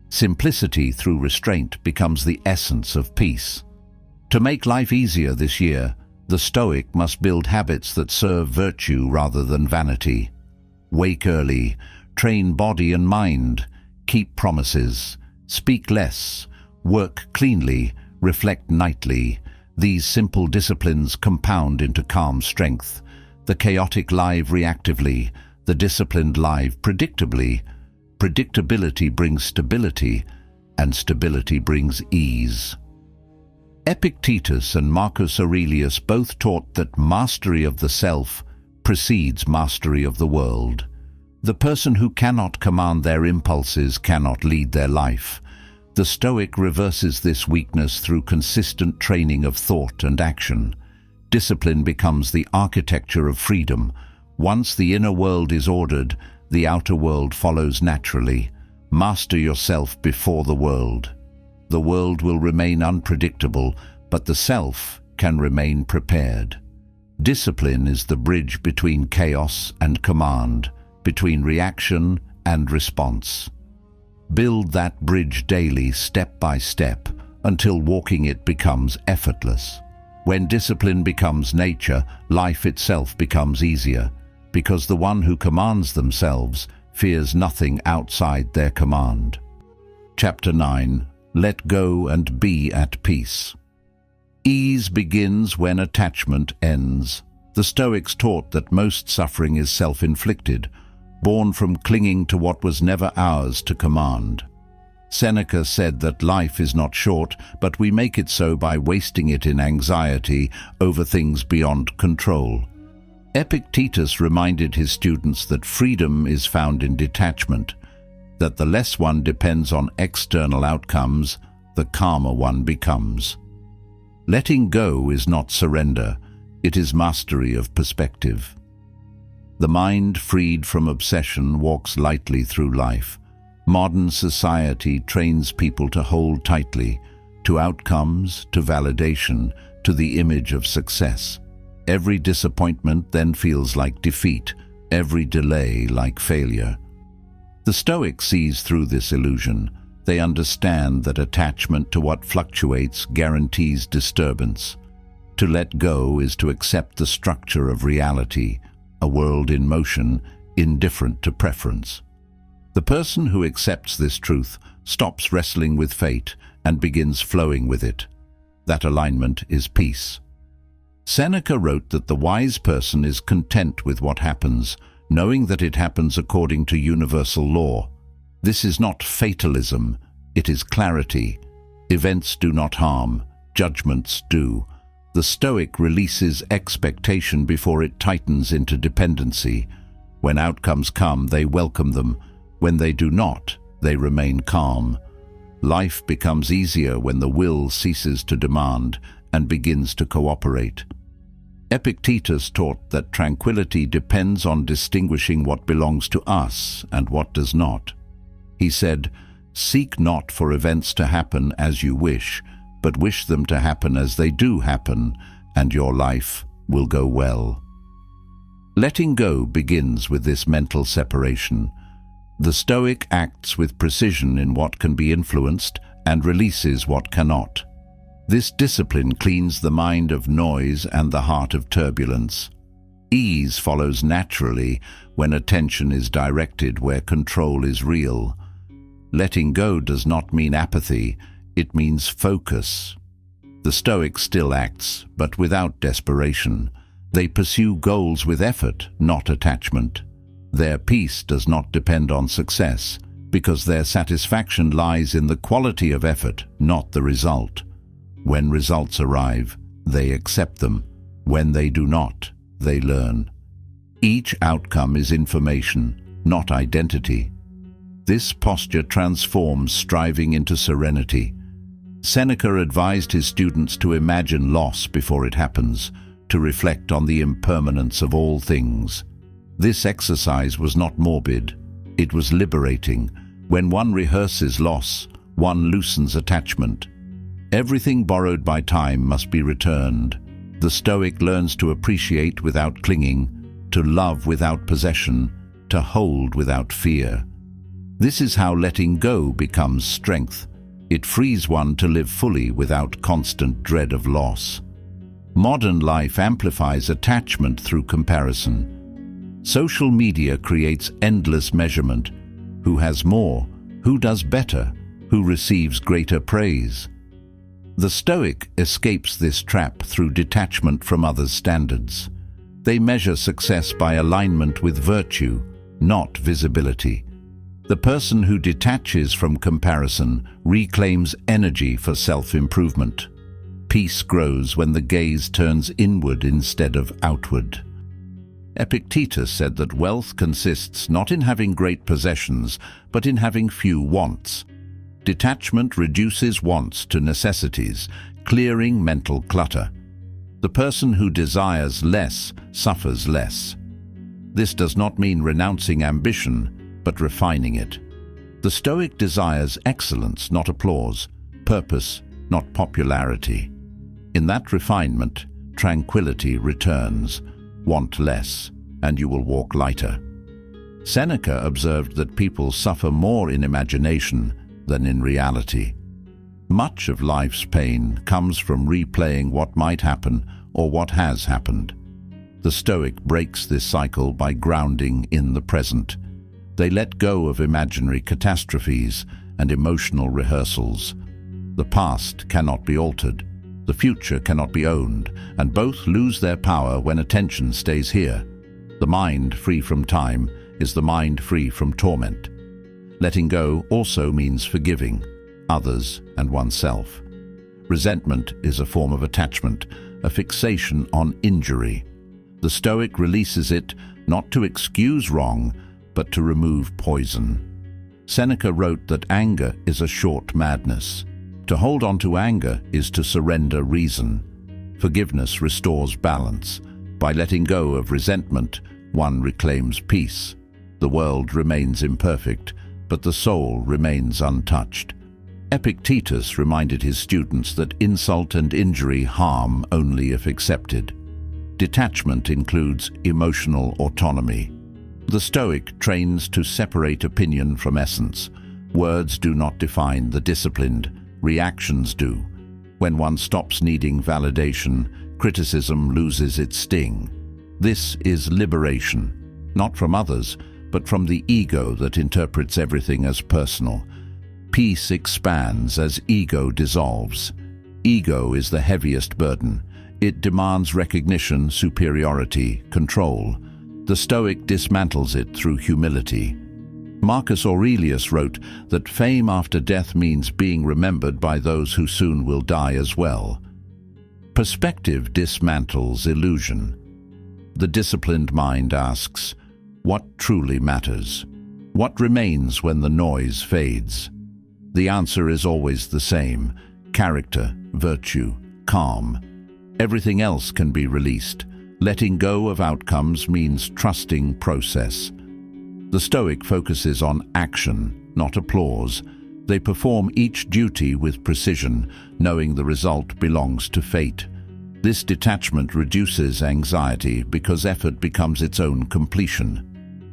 Simplicity through restraint becomes the essence of peace. To make life easier this year, the Stoic must build habits that serve virtue rather than vanity. Wake early, train body and mind, keep promises, speak less, work cleanly, reflect nightly. These simple disciplines compound into calm strength. The chaotic live reactively, the disciplined live predictably. Predictability brings stability, and stability brings ease. Epictetus and Marcus Aurelius both taught that mastery of the self precedes mastery of the world. The person who cannot command their impulses cannot lead their life. The Stoic reverses this weakness through consistent training of thought and action. Discipline becomes the architecture of freedom. Once the inner world is ordered, the outer world follows naturally. Master yourself before the world. The world will remain unpredictable, but the self can remain prepared. Discipline is the bridge between chaos and command, between reaction and response. Build that bridge daily, step by step, until walking it becomes effortless. When discipline becomes nature, life itself becomes easier, because the one who commands themselves fears nothing outside their command. Chapter 9. Let go and be at peace. Ease begins when attachment ends. The Stoics taught that most suffering is self-inflicted, born from clinging to what was never ours to command. Seneca said that life is not short, but we make it so by wasting it in anxiety over things beyond control. Epictetus reminded his students that freedom is found in detachment, that the less one depends on external outcomes, the calmer one becomes. Letting go is not surrender, it is mastery of perspective. The mind freed from obsession walks lightly through life. Modern society trains people to hold tightly, to outcomes, to validation, to the image of success. Every disappointment then feels like defeat, every delay like failure. The Stoic sees through this illusion. They understand that attachment to what fluctuates guarantees disturbance. To let go is to accept the structure of reality, a world in motion, indifferent to preference. The person who accepts this truth stops wrestling with fate and begins flowing with it. That alignment is peace. Seneca wrote that the wise person is content with what happens, knowing that it happens according to universal law. This is not fatalism, it is clarity. Events do not harm, judgments do. The Stoic releases expectation before it tightens into dependency. When outcomes come, they welcome them. When they do not, they remain calm. Life becomes easier when the will ceases to demand and begins to cooperate. Epictetus taught that tranquility depends on distinguishing what belongs to us and what does not. He said, "Seek not for events to happen as you wish, but wish them to happen as they do happen, and your life will go well." Letting go begins with this mental separation. The Stoic acts with precision in what can be influenced and releases what cannot. This discipline cleans the mind of noise and the heart of turbulence. Ease follows naturally when attention is directed where control is real. Letting go does not mean apathy, it means focus. The Stoic still acts, but without desperation. They pursue goals with effort, not attachment. Their peace does not depend on success, because their satisfaction lies in the quality of effort, not the result. When results arrive, they accept them. When they do not, they learn. Each outcome is information, not identity. This posture transforms striving into serenity. Seneca advised his students to imagine loss before it happens, to reflect on the impermanence of all things. This exercise was not morbid, it was liberating. When one rehearses loss, one loosens attachment. Everything borrowed by time must be returned. The Stoic learns to appreciate without clinging, to love without possession, to hold without fear. This is how letting go becomes strength. It frees one to live fully without constant dread of loss. Modern life amplifies attachment through comparison. Social media creates endless measurement. Who has more? Who does better? Who receives greater praise? The Stoic escapes this trap through detachment from others' standards. They measure success by alignment with virtue, not visibility. The person who detaches from comparison reclaims energy for self-improvement. Peace grows when the gaze turns inward instead of outward. Epictetus said that wealth consists not in having great possessions, but in having few wants. Detachment reduces wants to necessities, clearing mental clutter. The person who desires less suffers less. This does not mean renouncing ambition, but refining it. The Stoic desires excellence, not applause, purpose, not popularity. In that refinement, tranquility returns. Want less, and you will walk lighter. Seneca observed that people suffer more in imagination than in reality. Much of life's pain comes from replaying what might happen or what has happened. The Stoic breaks this cycle by grounding in the present. They let go of imaginary catastrophes and emotional rehearsals. The past cannot be altered, the future cannot be owned, and both lose their power when attention stays here. The mind free from time is the mind free from torment. Letting go also means forgiving others and oneself. Resentment is a form of attachment, a fixation on injury. The Stoic releases it not to excuse wrong, but to remove poison. Seneca wrote that anger is a short madness. To hold on to anger is to surrender reason. Forgiveness restores balance. By letting go of resentment, one reclaims peace. The world remains imperfect, but the soul remains untouched. Epictetus reminded his students that insult and injury harm only if accepted. Detachment includes emotional autonomy. The Stoic trains to separate opinion from essence. Words do not define the disciplined, reactions do. When one stops needing validation, criticism loses its sting. This is liberation, not from others, but from the ego that interprets everything as personal. Peace expands as ego dissolves. Ego is the heaviest burden. It demands recognition, superiority, control. The Stoic dismantles it through humility. Marcus Aurelius wrote that fame after death means being remembered by those who soon will die as well. Perspective dismantles illusion. The disciplined mind asks, what truly matters? What remains when the noise fades? The answer is always the same: character, virtue, calm. Everything else can be released. Letting go of outcomes means trusting process. The Stoic focuses on action, not applause. They perform each duty with precision, knowing the result belongs to fate. This detachment reduces anxiety because effort becomes its own completion.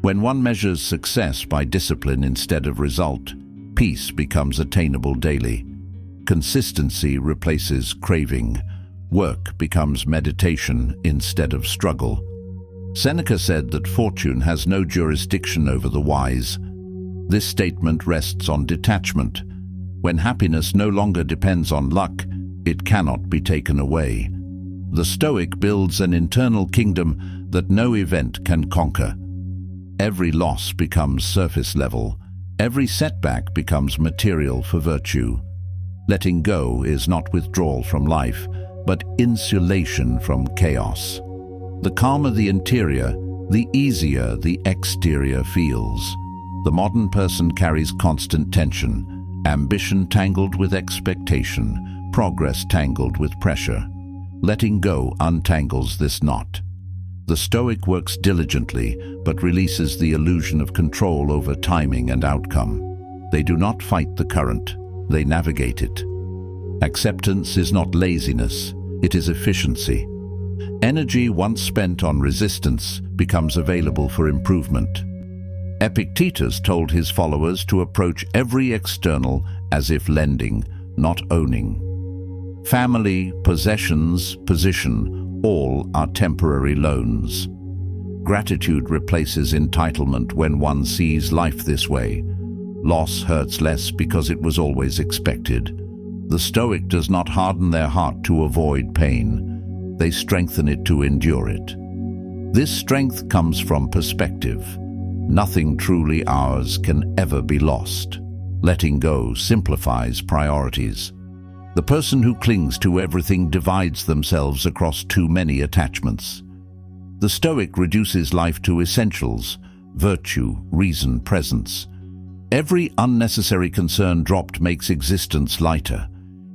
When one measures success by discipline instead of result, peace becomes attainable daily. Consistency replaces craving. Work becomes meditation instead of struggle. Seneca said that fortune has no jurisdiction over the wise. This statement rests on detachment. When happiness no longer depends on luck, it cannot be taken away. The Stoic builds an internal kingdom that no event can conquer. Every loss becomes surface level. Every setback becomes material for virtue. Letting go is not withdrawal from life, but insulation from chaos. The calmer the interior, the easier the exterior feels. The modern person carries constant tension, ambition tangled with expectation, progress tangled with pressure. Letting go untangles this knot. The Stoic works diligently, but releases the illusion of control over timing and outcome. They do not fight the current, they navigate it. Acceptance is not laziness, it is efficiency. Energy once spent on resistance becomes available for improvement. Epictetus told his followers to approach every external as if lending, not owning. Family, possessions, position, all are temporary loans. Gratitude replaces entitlement when one sees life this way. Loss hurts less because it was always expected. The Stoic does not harden their heart to avoid pain. They strengthen it to endure it. This strength comes from perspective. Nothing truly ours can ever be lost. Letting go simplifies priorities. The person who clings to everything divides themselves across too many attachments. The Stoic reduces life to essentials: virtue, reason, presence. Every unnecessary concern dropped makes existence lighter.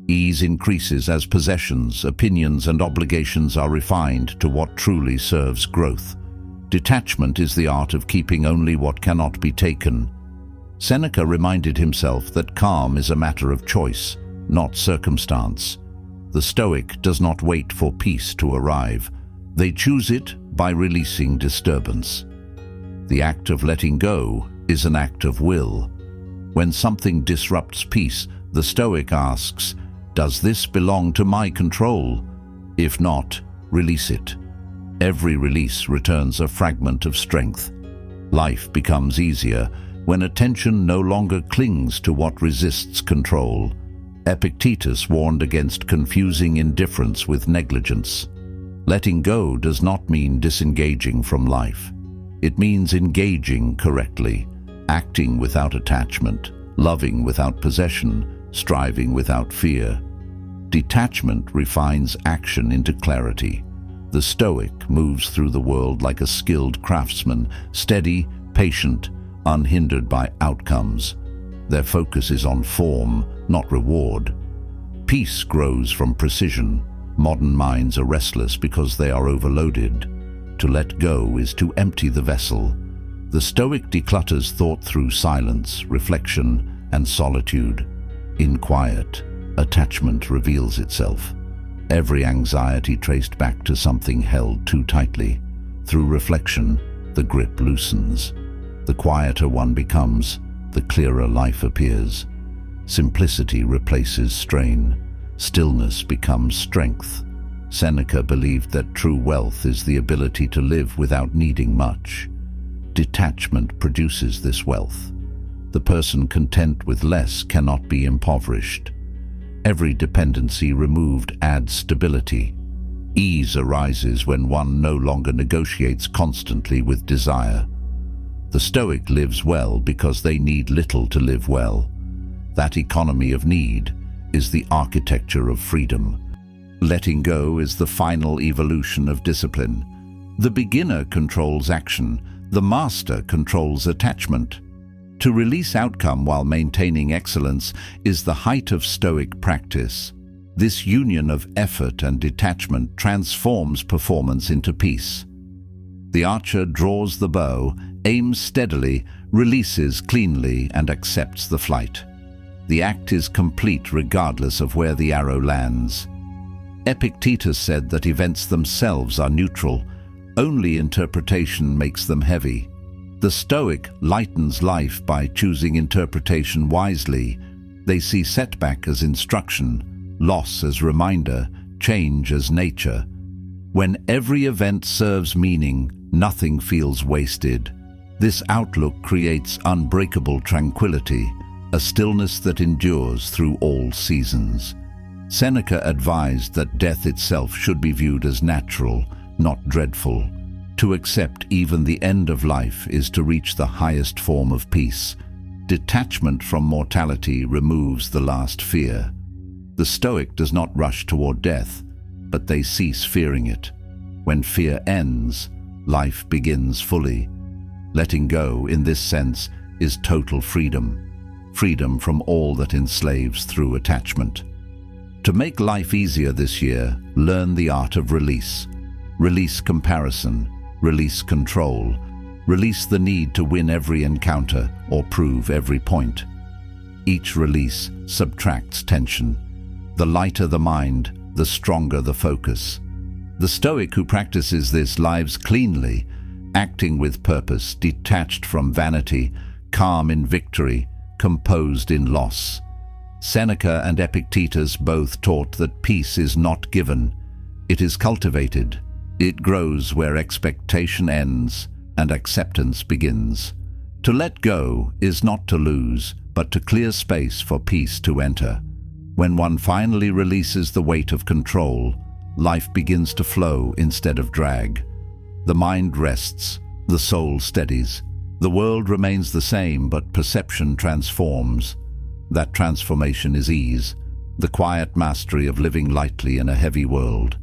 Ease increases as possessions, opinions, and obligations are refined to what truly serves growth. Detachment is the art of keeping only what cannot be taken. Seneca reminded himself that calm is a matter of choice, not circumstance. The Stoic does not wait for peace to arrive. They choose it by releasing disturbance. The act of letting go is an act of will. When something disrupts peace, the Stoic asks, "Does this belong to my control? If not, release it." Every release returns a fragment of strength. Life becomes easier when attention no longer clings to what resists control. Epictetus warned against confusing indifference with negligence. Letting go does not mean disengaging from life. It means engaging correctly, acting without attachment, loving without possession, striving without fear. Detachment refines action into clarity. The Stoic moves through the world like a skilled craftsman, steady, patient, unhindered by outcomes. Their focus is on form, not reward. Peace grows from precision. Modern minds are restless because they are overloaded. To let go is to empty the vessel. The Stoic declutters thought through silence, reflection, and solitude. In quiet, attachment reveals itself. Every anxiety traced back to something held too tightly. Through reflection, the grip loosens. The quieter one becomes, the clearer life appears. Simplicity replaces strain. Stillness becomes strength. Seneca believed that true wealth is the ability to live without needing much. Detachment produces this wealth. The person content with less cannot be impoverished. Every dependency removed adds stability. Ease arises when one no longer negotiates constantly with desire. The Stoic lives well because they need little to live well. That economy of need is the architecture of freedom. Letting go is the final evolution of discipline. The beginner controls action, the master controls attachment. To release outcome while maintaining excellence is the height of Stoic practice. This union of effort and detachment transforms performance into peace. The archer draws the bow, aims steadily, releases cleanly, and accepts the flight. The act is complete regardless of where the arrow lands. Epictetus said that events themselves are neutral. Only interpretation makes them heavy. The Stoic lightens life by choosing interpretation wisely. They see setback as instruction, loss as reminder, change as nature. When every event serves meaning, nothing feels wasted. This outlook creates unbreakable tranquility, a stillness that endures through all seasons. Seneca advised that death itself should be viewed as natural, not dreadful. To accept even the end of life is to reach the highest form of peace. Detachment from mortality removes the last fear. The Stoic does not rush toward death, but they cease fearing it. When fear ends, life begins fully. Letting go, in this sense, is total freedom. Freedom from all that enslaves through attachment. To make life easier this year, learn the art of release. Release comparison. Release control. Release the need to win every encounter or prove every point. Each release subtracts tension. The lighter the mind, the stronger the focus. The Stoic who practices this lives cleanly, acting with purpose, detached from vanity, calm in victory, composed in loss. Seneca and Epictetus both taught that peace is not given, it is cultivated. It grows where expectation ends and acceptance begins. To let go is not to lose, but to clear space for peace to enter. When one finally releases the weight of control, life begins to flow instead of drag. The mind rests, the soul steadies. The world remains the same, but perception transforms. That transformation is ease, the quiet mastery of living lightly in a heavy world.